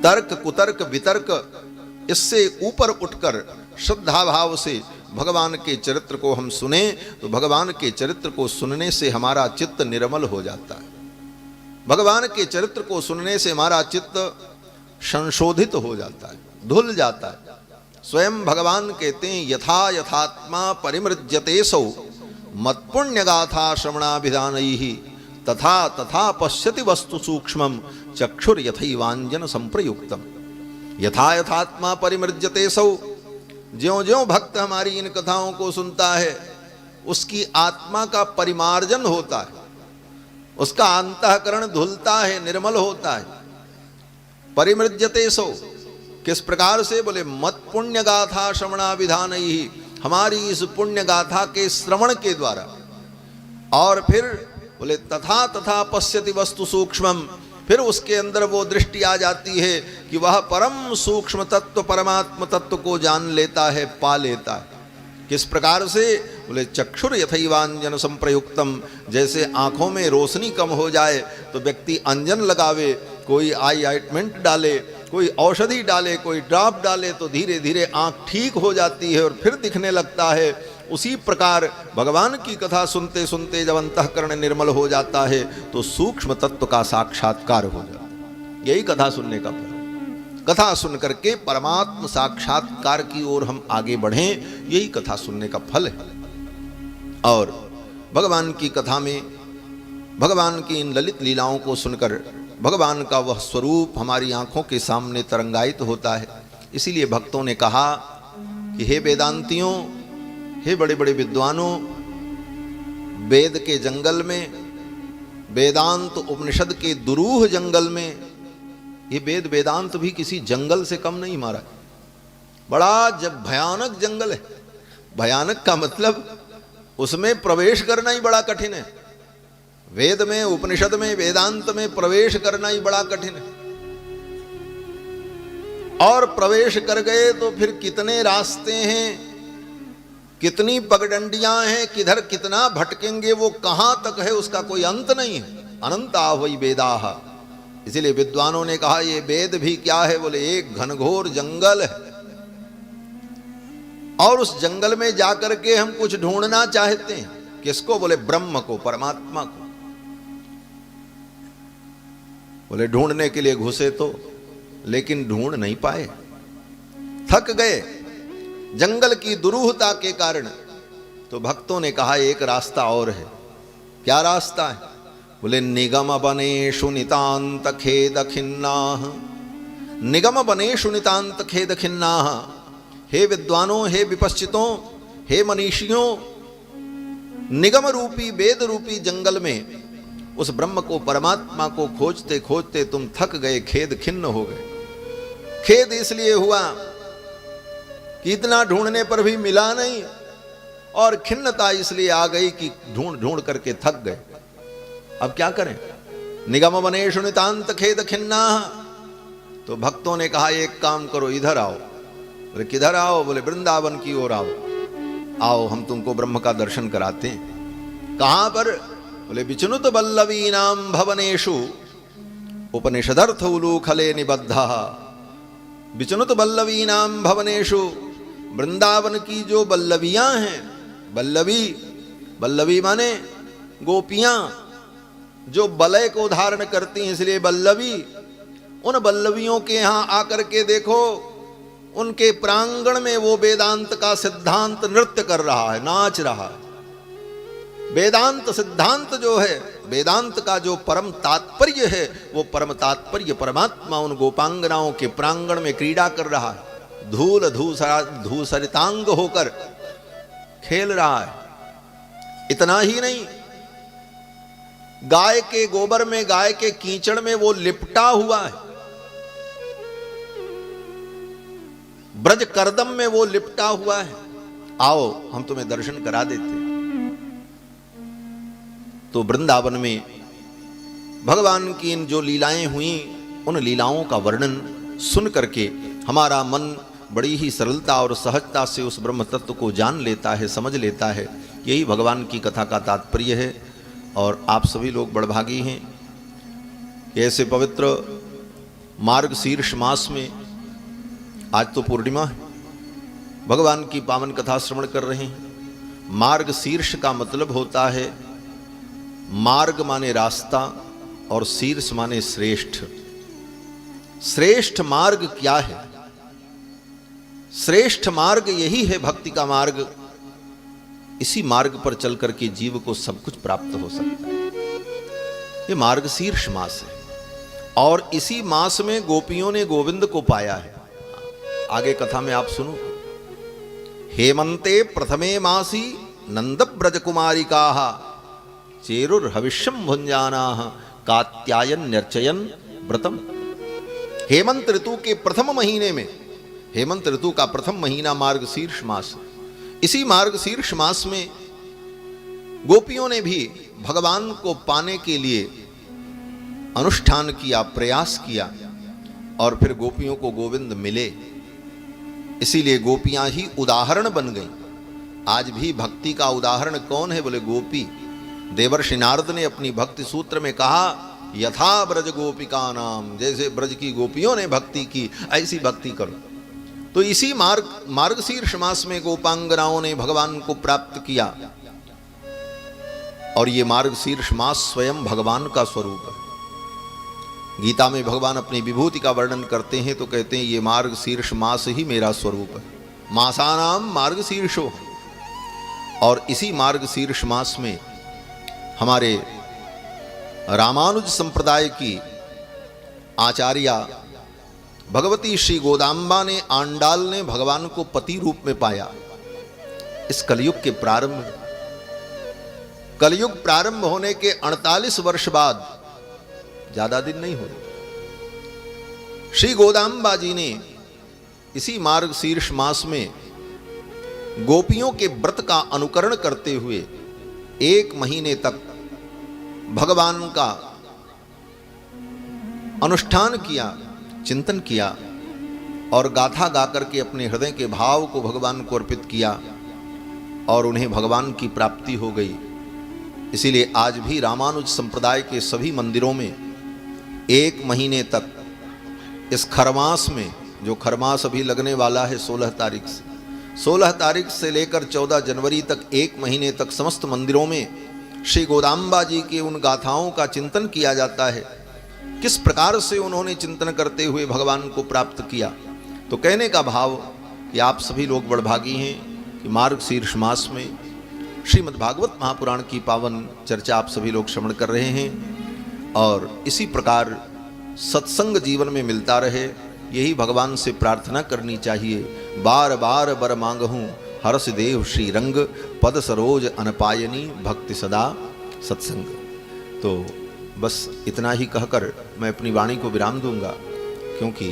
तर्क कुतर्क वितर्क इससे ऊपर उठकर श्रद्धा भाव से भगवान के चरित्र को हम सुने तो भगवान के चरित्र को सुनने से हमारा चित्त निर्मल हो जाता है। भगवान के चरित्र को सुनने से हमारा चित्त संशोधित हो जाता है, धुल जाता है। स्वयं भगवान कहते हैं यथा यथात्मा परिमृज्यते सौ मत्पुण्य गाथा श्रवणाभिधानैहि तथा तथा पश्यति वस्तु सूक्ष्मम चक्षुर यथैवांजन संप्रयुक्तम। यथा यथात्मा परिमृज्यते सौ, ज्यों ज्यों भक्त हमारी इन कथाओं को सुनता है उसकी आत्मा का परिमार्जन होता है, उसका अंतःकरण धुलता है, निर्मल होता है। परिमृज्यते सौ किस प्रकार से? बोले मत पुण्य गाथा श्रवणाभिधान ही, हमारी इस पुण्य गाथा के श्रवण के द्वारा। और फिर बोले तथा तथा पश्यति वस्तु सूक्ष्मम, फिर उसके अंदर वो दृष्टि आ जाती है कि वह परम सूक्ष्म तत्व परमात्म तत्व को जान लेता है, पा लेता है। किस प्रकार से? बोले चक्षुर यथैवांजन संप्रयुक्तम, जैसे आंखों में रोशनी कम हो जाए तो व्यक्ति अंजन लगावे, कोई आई ऑइंटमेंट डाले, कोई औषधि डाले, कोई ड्रॉप डाले तो धीरे धीरे आंख ठीक हो जाती है और फिर दिखने लगता है। उसी प्रकार भगवान की कथा सुनते सुनते जब अंतःकरण निर्मल हो जाता है तो सूक्ष्म तत्व का साक्षात्कार हो जाता है। यही कथा सुनने का फल। कथा सुन करके परमात्म साक्षात्कार की ओर हम आगे बढ़ें, यही कथा सुनने का फल है। और भगवान की कथा में भगवान की इन ललित लीलाओं को सुनकर भगवान का वह स्वरूप हमारी आंखों के सामने तरंगायित होता है। इसीलिए भक्तों ने कहा कि हे वेदांतियों, हे बड़े बड़े विद्वानों, वेद के जंगल में, वेदांत उपनिषद के दुरूह जंगल में, ये वेद वेदांत भी किसी जंगल से कम नहीं मारा, बड़ा जब भयानक जंगल है। भयानक का मतलब उसमें प्रवेश करना ही बड़ा कठिन है। वेद में, उपनिषद में, वेदांत में प्रवेश करना ही बड़ा कठिन है। और प्रवेश कर गए तो फिर कितने रास्ते हैं, कितनी पगडंडियां हैं, किधर कितना भटकेंगे, वो कहां तक है उसका कोई अंत नहीं है। अनंता वही वेदाः। इसीलिए विद्वानों ने कहा ये वेद भी क्या है? बोले एक घनघोर जंगल है। और उस जंगल में जाकर के हम कुछ ढूंढना चाहते हैं। किसको? बोले ब्रह्म को, परमात्मा को। बोले ढूंढने के लिए घुसे तो, लेकिन ढूंढ नहीं पाए, थक गए जंगल की दुरूहता के कारण। तो भक्तों ने कहा एक रास्ता और है। क्या रास्ता है? बोले निगम बनेषु नितांत खेद खिन्नाः, निगम बनेषु नितांत खेद खिन्नाः। हे विद्वानों, हे विपश्चितों, हे मनीषियों, निगम रूपी वेद रूपी जंगल में उस ब्रह्म को, परमात्मा को खोजते खोजते तुम थक गए, खेद खिन्न हो गए। खेद इसलिए हुआ कि इतना ढूंढने पर भी मिला नहीं, और खिन्नता इसलिए आ गई कि ढूंढ ढूंढ करके थक गए। अब क्या करें? निगम बनेषु नितांत खेद खिन्नाः। तो भक्तों ने कहा एक काम करो, इधर आओ। बोले किधर आओ? बोले वृंदावन की ओर आओ। आओ हम तुमको ब्रह्म का दर्शन कराते हैं। कहां पर? बोले विचनुत वल्लवी नाम भवनेषु उपनिषदर्थ उलूखले निबद्धः। विचनुत वल्लवी नाम भवनेषु, वृंदावन की जो वल्लवियां हैं, वल्लवी, वल्लवी माने गोपियां, जो वलय को धारण करती हैं, इसलिए वल्लवी। उन वल्लवियों के यहां आकर के देखो, उनके प्रांगण में वो वेदांत का सिद्धांत नृत्य कर रहा है, नाच रहा है। वेदांत सिद्धांत जो है, वेदांत का जो परम तात्पर्य है, वो परम तात्पर्य परमात्मा उन गोपांगनाओं के प्रांगण में क्रीड़ा कर रहा है। धूल धूसरितांग होकर खेल रहा है। इतना ही नहीं, गाय के गोबर में, गाय के कीचड़ में वो लिपटा हुआ है। ब्रज करदम में वो लिपटा हुआ है। आओ हम तुम्हें दर्शन करा देते। तो वृंदावन में भगवान की इन जो लीलाएं हुई, उन लीलाओं का वर्णन सुन करके हमारा मन बड़ी ही सरलता और सहजता से उस ब्रह्म तत्व को जान लेता है, समझ लेता है। यही भगवान की कथा का तात्पर्य है। और आप सभी लोग बड़भागी हैं कि ऐसे पवित्र मार्गशीर्ष मास में, आज तो पूर्णिमा है, भगवान की पावन कथा श्रवण कर रहे हैं। मार्गशीर्ष का मतलब होता है, मार्ग माने रास्ता और शीर्ष माने श्रेष्ठ। श्रेष्ठ मार्ग क्या है? श्रेष्ठ मार्ग यही है भक्ति का मार्ग। इसी मार्ग पर चल करके जीव को सब कुछ प्राप्त हो सकता है। ये मार्गशीर्ष मास है और इसी मास में गोपियों ने गोविंद को पाया है। आगे कथा में आप सुनो। हेमंते प्रथमे मासी नंद ब्रज कुमारिकाः चेरुर्हविष्यं भुंजानाः कात्यायन निर्चयन व्रतम। हेमंत ऋतु के प्रथम महीने में, हेमंत ऋतु का प्रथम महीना मार्गशीर्ष मास, इसी मार्गशीर्ष मास में गोपियों ने भी भगवान को पाने के लिए अनुष्ठान किया, प्रयास किया और फिर गोपियों को गोविंद मिले। इसीलिए गोपियां ही उदाहरण बन गई। आज भी भक्ति का उदाहरण कौन है? बोले गोपी। देवर्षि नारद ने अपनी भक्ति सूत्र में कहा, यथा ब्रज गोपिका नाम, जैसे ब्रज की गोपियों ने भक्ति की ऐसी भक्ति करो। तो इसी मार्गशीर्ष मास में गोपांगनाओं ने भगवान को प्राप्त किया। और ये मार्गशीर्ष मास स्वयं भगवान का स्वरूप है। गीता में भगवान अपनी विभूति का वर्णन करते हैं तो कहते हैं, ये मार्गशीर्ष मास ही मेरा स्वरूप है। मासानाम मार्गशीर्षो। और इसी मार्गशीर्ष मास में हमारे रामानुज संप्रदाय की आचार्या भगवती श्री गोदाम्बा ने, आंडाल ने भगवान को पति रूप में पाया। इस कलयुग के प्रारंभ, कलयुग प्रारंभ होने के 48 वर्ष बाद, ज्यादा दिन नहीं हुए, श्री गोदाम्बा जी ने इसी मार्गशीर्ष मास में गोपियों के व्रत का अनुकरण करते हुए 1 महीने तक भगवान का अनुष्ठान किया, चिंतन किया और गाथा गाकर के अपने हृदय के भाव को भगवान को अर्पित किया और उन्हें भगवान की प्राप्ति हो गई। इसीलिए आज भी रामानुज संप्रदाय के सभी मंदिरों में 1 महीने तक इस खरमास में, जो खरमास अभी लगने वाला है 16 तारीख से, 16 तारीख से लेकर 14 जनवरी तक 1 महीने तक समस्त मंदिरों में श्री गोदाम्बा जी के उन गाथाओं का चिंतन किया जाता है। किस प्रकार से उन्होंने चिंतन करते हुए भगवान को प्राप्त किया। तो कहने का भाव कि आप सभी लोग बड़भागी हैं कि मार्गशीर्ष मास में श्रीमद् भागवत महापुराण की पावन चर्चा आप सभी लोग श्रवण कर रहे हैं और इसी प्रकार सत्संग जीवन में मिलता रहे, यही भगवान से प्रार्थना करनी चाहिए। बार बार बर मांगहूँ हर्ष देव श्री रंग, पद सरोज अनपायनी भक्ति सदा सत्संग। तो बस इतना ही कहकर मैं अपनी वाणी को विराम दूंगा, क्योंकि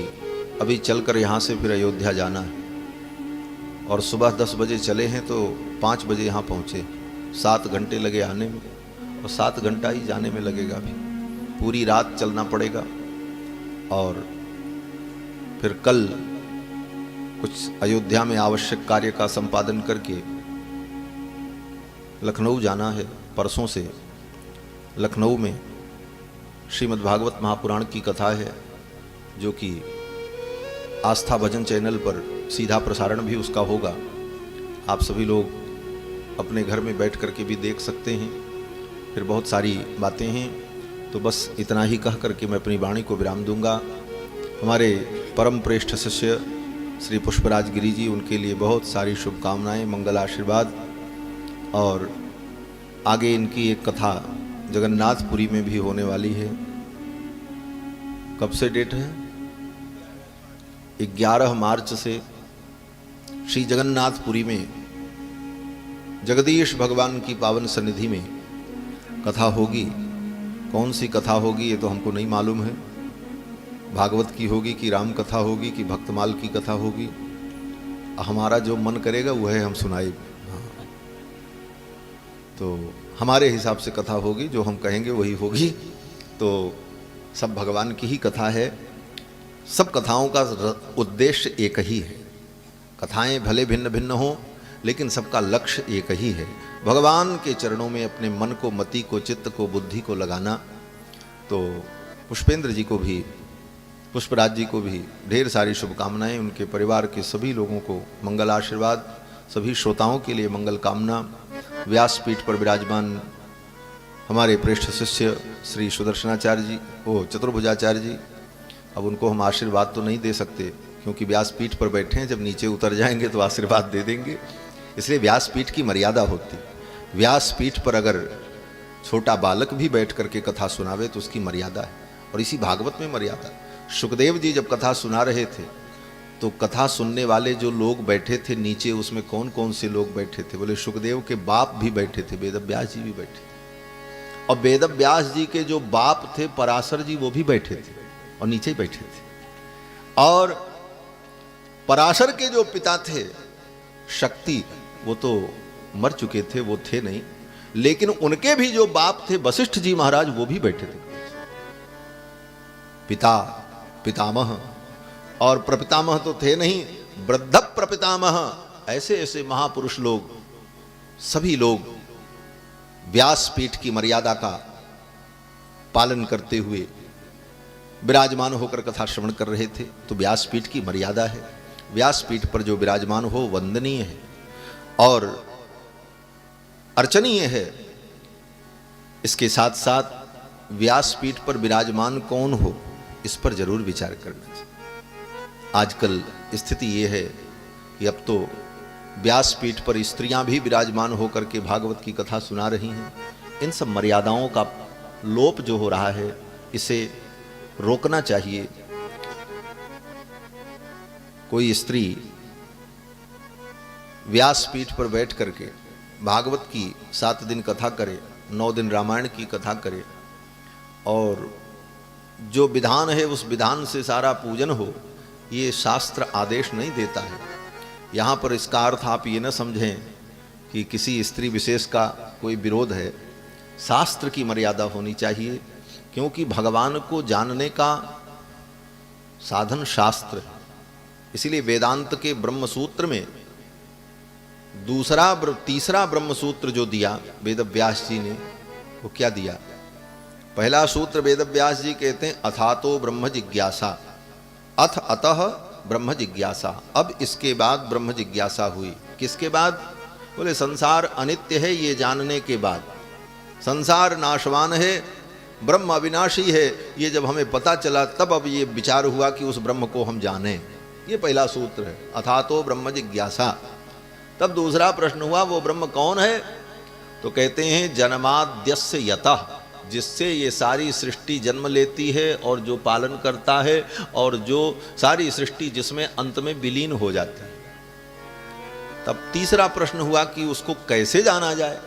अभी चलकर यहाँ से फिर अयोध्या जाना है और सुबह 10 बजे चले हैं तो 5 बजे यहाँ पहुँचे। 7 घंटे लगे आने में और 7 घंटा ही जाने में लगेगा। अभी पूरी रात चलना पड़ेगा और फिर कल कुछ अयोध्या में आवश्यक कार्य का संपादन करके लखनऊ जाना है। परसों से लखनऊ में श्रीमद् भागवत महापुराण की कथा है, जो कि आस्था भजन चैनल पर सीधा प्रसारण भी उसका होगा। आप सभी लोग अपने घर में बैठ करके भी देख सकते हैं। फिर बहुत सारी बातें हैं। तो बस इतना ही कह करके मैं अपनी वाणी को विराम दूंगा। हमारे परम श्रेष्ठ शिष्य श्री पुष्पराज गिरी जी, उनके लिए बहुत सारी शुभकामनाएं, मंगल आशीर्वाद। और आगे इनकी एक कथा जगन्नाथपुरी में भी होने वाली है। कब से डेट है? 11 मार्च से श्री जगन्नाथपुरी में जगदीश भगवान की पावन सन्निधि में कथा होगी। कौन सी कथा होगी ये तो हमको नहीं मालूम है। भागवत की होगी कि राम कथा होगी कि भक्तमाल की कथा होगी, हमारा जो मन करेगा वह हम सुनाए। हाँ, तो हमारे हिसाब से कथा होगी, जो हम कहेंगे वही होगी। तो सब भगवान की ही कथा है। सब कथाओं का उद्देश्य एक ही है। कथाएं भले भिन्न भिन्न हों, लेकिन सबका लक्ष्य एक ही है, भगवान के चरणों में अपने मन को, मति को, चित्त को, बुद्धि को लगाना। तो पुष्पेंद्र जी को भी, पुष्पराज जी को भी ढेर सारी शुभकामनाएं, उनके परिवार के सभी लोगों को मंगल आशीर्वाद, सभी श्रोताओं के लिए मंगल कामना। व्यासपीठ पर विराजमान हमारे प्रेष्ठ शिष्य श्री सुदर्शनाचार्य जी, वो चतुर्भुजाचार्य जी, अब उनको हम आशीर्वाद तो नहीं दे सकते क्योंकि व्यासपीठ पर बैठे हैं, जब नीचे उतर जाएंगे तो आशीर्वाद दे देंगे, इसलिए व्यासपीठ की मर्यादा होती। व्यासपीठ पर अगर छोटा बालक भी बैठ करके कथा सुनावे तो उसकी मर्यादा है, और इसी भागवत में मर्यादा। सुखदेव जी जब कथा सुना रहे थे तो कथा सुनने वाले जो लोग बैठे थे नीचे, उसमें कौन कौन से लोग बैठे थे? बोले सुखदेव के बाप भी बैठे थे, वेदव्यास जी भी बैठे थे, और वेदव्यास जी के जो बाप थे पराशर जी, वो भी बैठे थे और नीचे ही बैठे थे। और पराशर के जो पिता थे शक्ति, वो तो मर चुके थे, वो थे नहीं, लेकिन उनके भी जो बाप थे वशिष्ठ जी महाराज, वो भी बैठे थे। पिता, पितामह और प्रपितामह तो थे नहीं, वृद्ध प्रपितामह, ऐसे ऐसे महापुरुष लोग, सभी लोग व्यासपीठ की मर्यादा का पालन करते हुए विराजमान होकर कथा श्रवण कर रहे थे। तो व्यासपीठ की मर्यादा है, व्यासपीठ पर जो विराजमान हो वंदनीय है और अर्चनीय है। इसके साथ साथ व्यासपीठ पर विराजमान कौन हो, इस पर जरूर विचार करना चाहिए। आजकल स्थिति ये है कि अब तो व्यासपीठ पर स्त्रियां भी विराजमान होकर के भागवत की कथा सुना रही हैं। इन सब मर्यादाओं का लोप जो हो रहा है, इसे रोकना चाहिए। कोई स्त्री व्यासपीठ पर बैठ करके भागवत की 7 दिन कथा करे, 9 दिन रामायण की कथा करे, और जो विधान है उस विधान से सारा पूजन हो, ये शास्त्र आदेश नहीं देता है। यहाँ पर इसका अर्थ आप ये न समझें कि किसी स्त्री विशेष का कोई विरोध है। शास्त्र की मर्यादा होनी चाहिए, क्योंकि भगवान को जानने का साधन शास्त्र है। इसीलिए वेदांत के ब्रह्म सूत्र में तीसरा ब्रह्म सूत्र जो दिया वेदव्यास जी ने, वो क्या दिया? पहला सूत्र वेदव्यास जी कहते हैं अथातो ब्रह्म जिज्ञासा, अथ अतः ब्रह्म जिज्ञासा। अब इसके बाद ब्रह्म जिज्ञासा हुई। किसके बाद? बोले संसार अनित्य है ये जानने के बाद, संसार नाशवान है, ब्रह्म अविनाशी है, ये जब हमें पता चला तब अब ये विचार हुआ कि उस ब्रह्म को हम जानें। ये पहला सूत्र है, अथातो ब्रह्म जिज्ञासा। तब दूसरा प्रश्न हुआ वो ब्रह्म कौन है? तो कहते हैं जन्माद्यस्य यतः, जिससे ये सारी सृष्टि जन्म लेती है और जो पालन करता है, और जो सारी सृष्टि जिसमें अंत में विलीन हो जाती है। तब तीसरा प्रश्न हुआ कि उसको कैसे जाना जाए?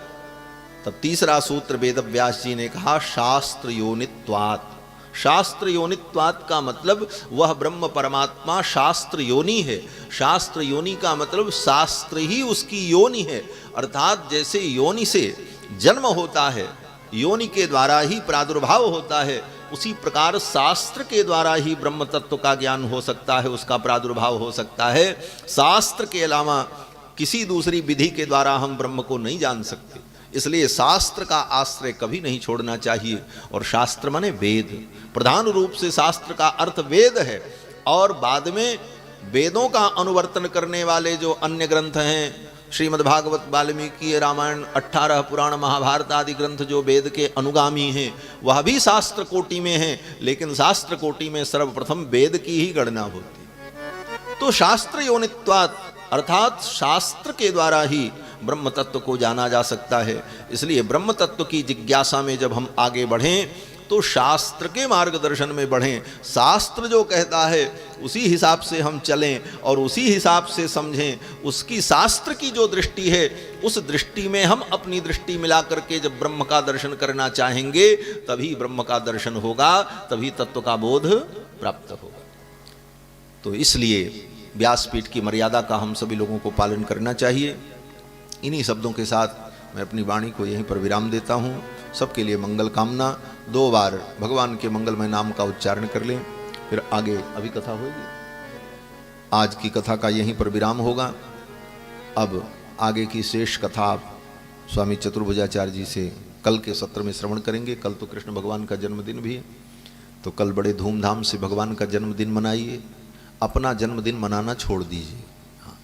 तब तीसरा सूत्र वेदव्यास जी ने कहा शास्त्र योनित्वात्। शास्त्र योनित्वात् का मतलब वह ब्रह्म परमात्मा शास्त्र योनि है। शास्त्र योनि का मतलब शास्त्र ही उसकी योनि है, अर्थात जैसे योनि से जन्म होता है, योनि के द्वारा ही प्रादुर्भाव होता है, उसी प्रकार शास्त्र के द्वारा ही ब्रह्म तत्व का ज्ञान हो सकता है, उसका प्रादुर्भाव हो सकता है। शास्त्र के अलावा किसी दूसरी विधि के द्वारा हम ब्रह्म को नहीं जान सकते, इसलिए शास्त्र का आश्रय कभी नहीं छोड़ना चाहिए। और शास्त्र माने वेद, प्रधान रूप से शास्त्र का अर्थ वेद है, और बाद में वेदों का अनुवर्तन करने वाले जो अन्य ग्रंथ हैं, श्रीमद् भागवत, वाल्मीकि रामायण, 18 पुराण, महाभारत आदि ग्रंथ जो वेद के अनुगामी हैं, वह भी शास्त्र कोटि में हैं, लेकिन शास्त्र कोटि में सर्वप्रथम वेद की ही गणना होती है। तो शास्त्र योनित्वात्, अर्थात शास्त्र के द्वारा ही ब्रह्म तत्व को जाना जा सकता है। इसलिए ब्रह्म तत्व की जिज्ञासा में जब हम आगे बढ़ें तो शास्त्र के मार्गदर्शन में बढ़ें। शास्त्र जो कहता है उसी हिसाब से हम चलें और उसी हिसाब से समझें। उसकी शास्त्र की जो दृष्टि है उस दृष्टि में हम अपनी दृष्टि मिला करके जब ब्रह्म का दर्शन करना चाहेंगे तभी ब्रह्म का दर्शन होगा, तभी तत्व का बोध प्राप्त होगा। तो इसलिए व्यासपीठ की मर्यादा का हम सभी लोगों को पालन करना चाहिए। इन्हीं शब्दों के साथ मैं अपनी वाणी को यहीं पर विराम देता हूँ। सबके लिए मंगल कामना। 2 बार भगवान के मंगलमय नाम का उच्चारण कर लें, फिर आगे अभी कथा होगी। आज की कथा का यहीं पर विराम होगा। अब आगे की शेष कथा आप स्वामी चतुर्भुजाचार्य जी से कल के सत्र में श्रवण करेंगे। कल तो कृष्ण भगवान का जन्मदिन भी है, तो कल बड़े धूमधाम से भगवान का जन्मदिन मनाइए। अपना जन्मदिन मनाना छोड़ दीजिए। हाँ,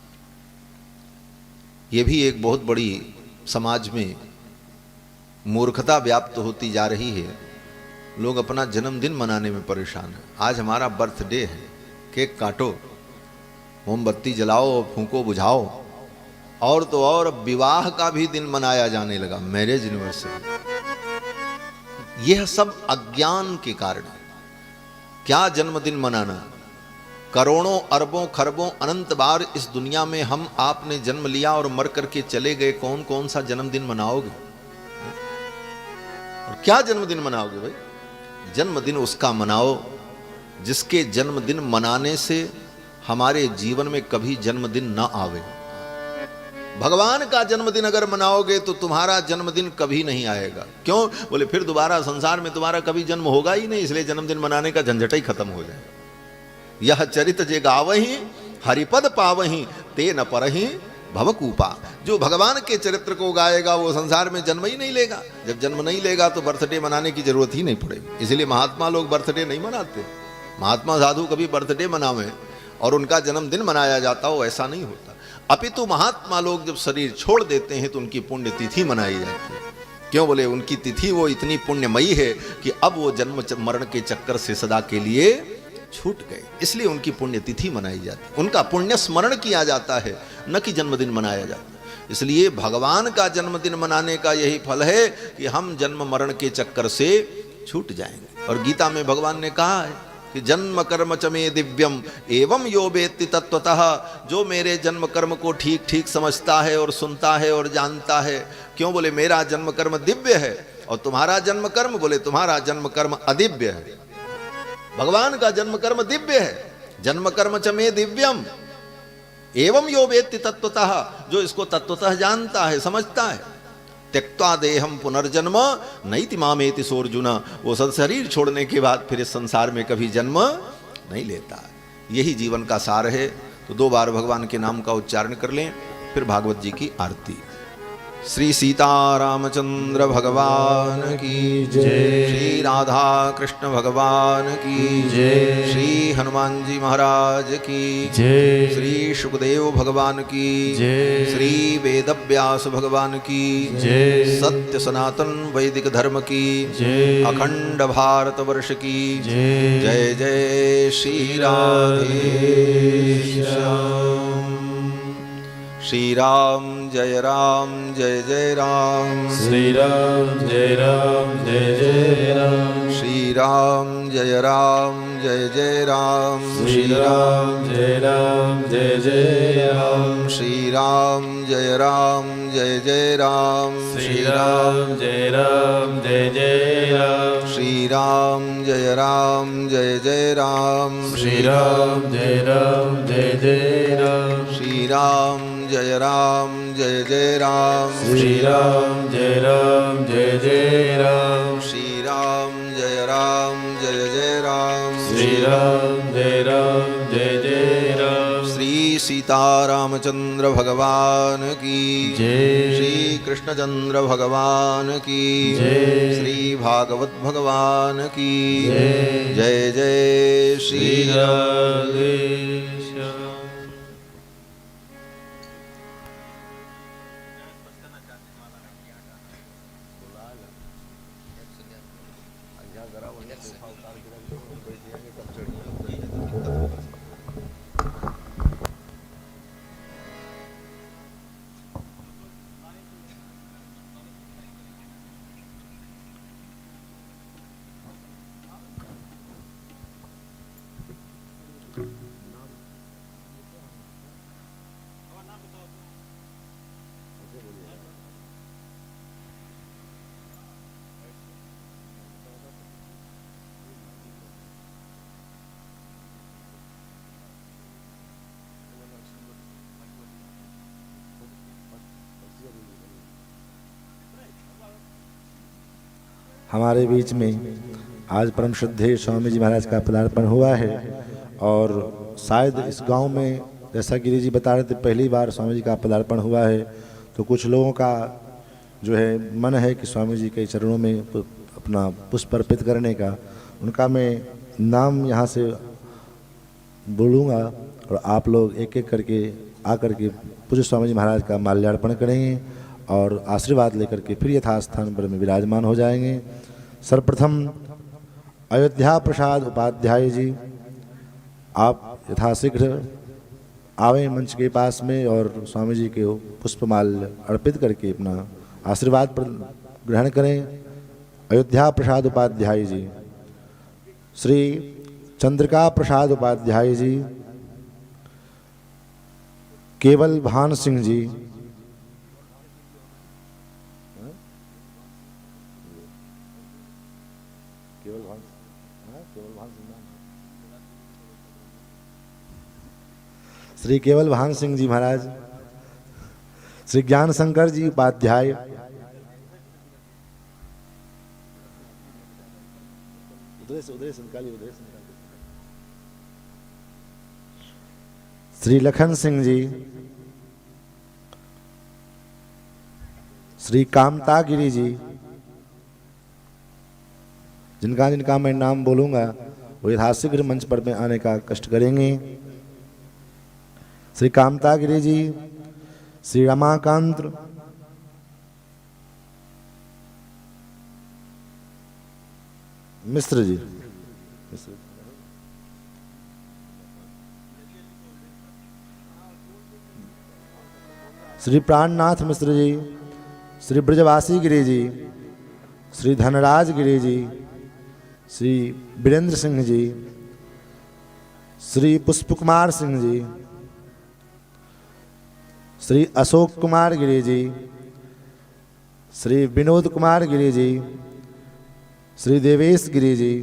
ये भी एक बहुत बड़ी समाज में मूर्खता व्याप्त होती जा रही है। लोग अपना जन्मदिन मनाने में परेशान हैं। आज हमारा बर्थडे है, केक काटो, मोमबत्ती जलाओ, फूंको, बुझाओ, और तो और विवाह का भी दिन मनाया जाने लगा, मैरिज एनिवर्सरी। यह सब अज्ञान के कारण। क्या जन्मदिन मनाना? करोड़ों अरबों खरबों अनंत बार इस दुनिया में हम आपने जन्म लिया और मर करके चले गए। कौन कौन सा जन्मदिन मनाओगे? और क्या जन्मदिन मनाओगे भाई? जन्मदिन उसका मनाओ जिसके जन्मदिन मनाने से हमारे जीवन में कभी जन्मदिन ना आवे। भगवान का जन्मदिन अगर मनाओगे तो तुम्हारा जन्मदिन कभी नहीं आएगा। क्यों? बोले फिर दोबारा संसार में तुम्हारा कभी जन्म होगा ही नहीं, इसलिए जन्मदिन मनाने का झंझट ही खत्म हो जाए। यह चरित जे गावही हरिपद पावही ते न परही भवकूपा। जो भगवान के चरित्र को गाएगा वो संसार में जन्म ही नहीं लेगा। जब जन्म नहीं लेगा तो बर्थडे मनाने की जरूरत ही नहीं पड़ेगी। इसलिए महात्मा लोग बर्थडे नहीं मनाते। महात्मा साधु कभी बर्थडे मनावे और उनका जन्मदिन मनाया जाता हो, ऐसा नहीं होता। अपितु महात्मा लोग जब शरीर छोड़ देते हैं तो उनकी पुण्यतिथि मनाई जाती है। क्यों? बोले उनकी तिथि वो इतनी पुण्यमयी है कि अब वो जन्म मरण के चक्कर से सदा के लिए छूट गए, इसलिए उनकी पुण्यतिथि मनाई जाती है। उनका पुण्य स्मरण किया जाता है, न कि जन्मदिन मनाया जाता है। इसलिए भगवान का जन्मदिन मनाने का यही फल है कि हम जन्म मरण के चक्कर से छूट जाएंगे। और गीता में भगवान ने कहा है कि जन्म कर्म च मे दिव्यम एवं यो वेत्ति तत्वतः। जो मेरे जन्म कर्म को ठीक ठीक समझता है और सुनता है और जानता है। क्यों? बोले मेरा जन्म कर्म दिव्य है और तुम्हारा जन्म कर्म, बोले तुम्हारा जन्म कर्म अदिव्य है। भगवान का जन्म कर्म दिव्य है। जन्म कर्म च मे दिव्यम एवं यो वेत्ति तत्वतः। जो इसको तत्वतः जानता है, समझता है। त्यक्त्वा देहम पुनर्जन्म नैति मामेति सोर्जुन। वो सब शरीर छोड़ने के बाद फिर इस संसार में कभी जन्म नहीं लेता। यही जीवन का सार है। तो 2 बार भगवान के नाम का उच्चारण कर लें, फिर भागवत जी की आरती। श्री सीतारामचंद्र भगवान की जय। श्री राधा कृष्ण भगवान की जय। श्री हनुमान जी महाराज की जय। श्री सुखदेव भगवान की जय। श्री वेदव्यास भगवान की जय। सत्य सनातन वैदिक धर्म की जय। अखंड भारत वर्ष की जय। जय जय श्री राधे श्याम। श्री राम जय राम जय जय राम। श्री राम जय राम जय जय राम। श्री राम जय राम जय जय राम। श्री राम जय राम जय जय राम। श्री राम जय राम जय जय राम। श्री राम जय राम जय जय राम। श्री राम जय राम जय जय राम। श्री राम जय राम जय जय राम। श्री राम जय राम जय जय राम। श्री राम जय राम जय जय राम। श्री राम जय राम जय जय राम। श्री राम जय राम जय जय राम। श्री सीतारामचंद्र भगवान की जय। श्री कृष्णचंद्र भगवान की जय। श्री भागवत भगवान की जय। जय जय श्री राधे श्याम। हमारे बीच में आज परम श्रद्धेय स्वामी जी महाराज का पदार्पण हुआ है और शायद इस गांव में जैसा गिरी जी बता रहे थे पहली बार स्वामी जी का पदार्पण हुआ है, तो कुछ लोगों का जो है मन है कि स्वामी जी के चरणों में अपना पुष्प अर्पित करने का। उनका मैं नाम यहाँ से बोलूँगा और आप लोग एक एक करके आकर के पूज्य स्वामी जी महाराज का माल्यार्पण करेंगे और आशीर्वाद लेकर के फिर यथास्थान पर में विराजमान हो जाएंगे। सर्वप्रथम अयोध्या प्रसाद उपाध्याय जी, आप यथाशीघ्र आवें मंच के पास में और स्वामी जी के पुष्पमाल अर्पित करके अपना आशीर्वाद ग्रहण करें। अयोध्या प्रसाद उपाध्याय जी, श्री चंद्रिका प्रसाद उपाध्याय जी, केवल भान सिंह जी, श्री केवल भान सिंह जी महाराज, श्री ज्ञान शंकर जी उपाध्याय, श्री लखन सिंह जी, श्री कामता गिरी जी, जिनका जिनका मैं नाम बोलूंगा वो यथाशीघ्र मंच पर में आने का कष्ट करेंगे। श्री कामता गिरी जी, श्री रमाकांत मिश्र जी, श्री प्राणनाथ मिश्र जी, श्री ब्रजवासी गिरी जी, श्री धनराज गिरी जी, श्री वीरेंद्र सिंह जी, श्री पुष्प कुमार सिंह जी, श्री अशोक कुमार गिरी जी, श्री विनोद कुमार गिरी जी, श्री देवेश गिरी जी,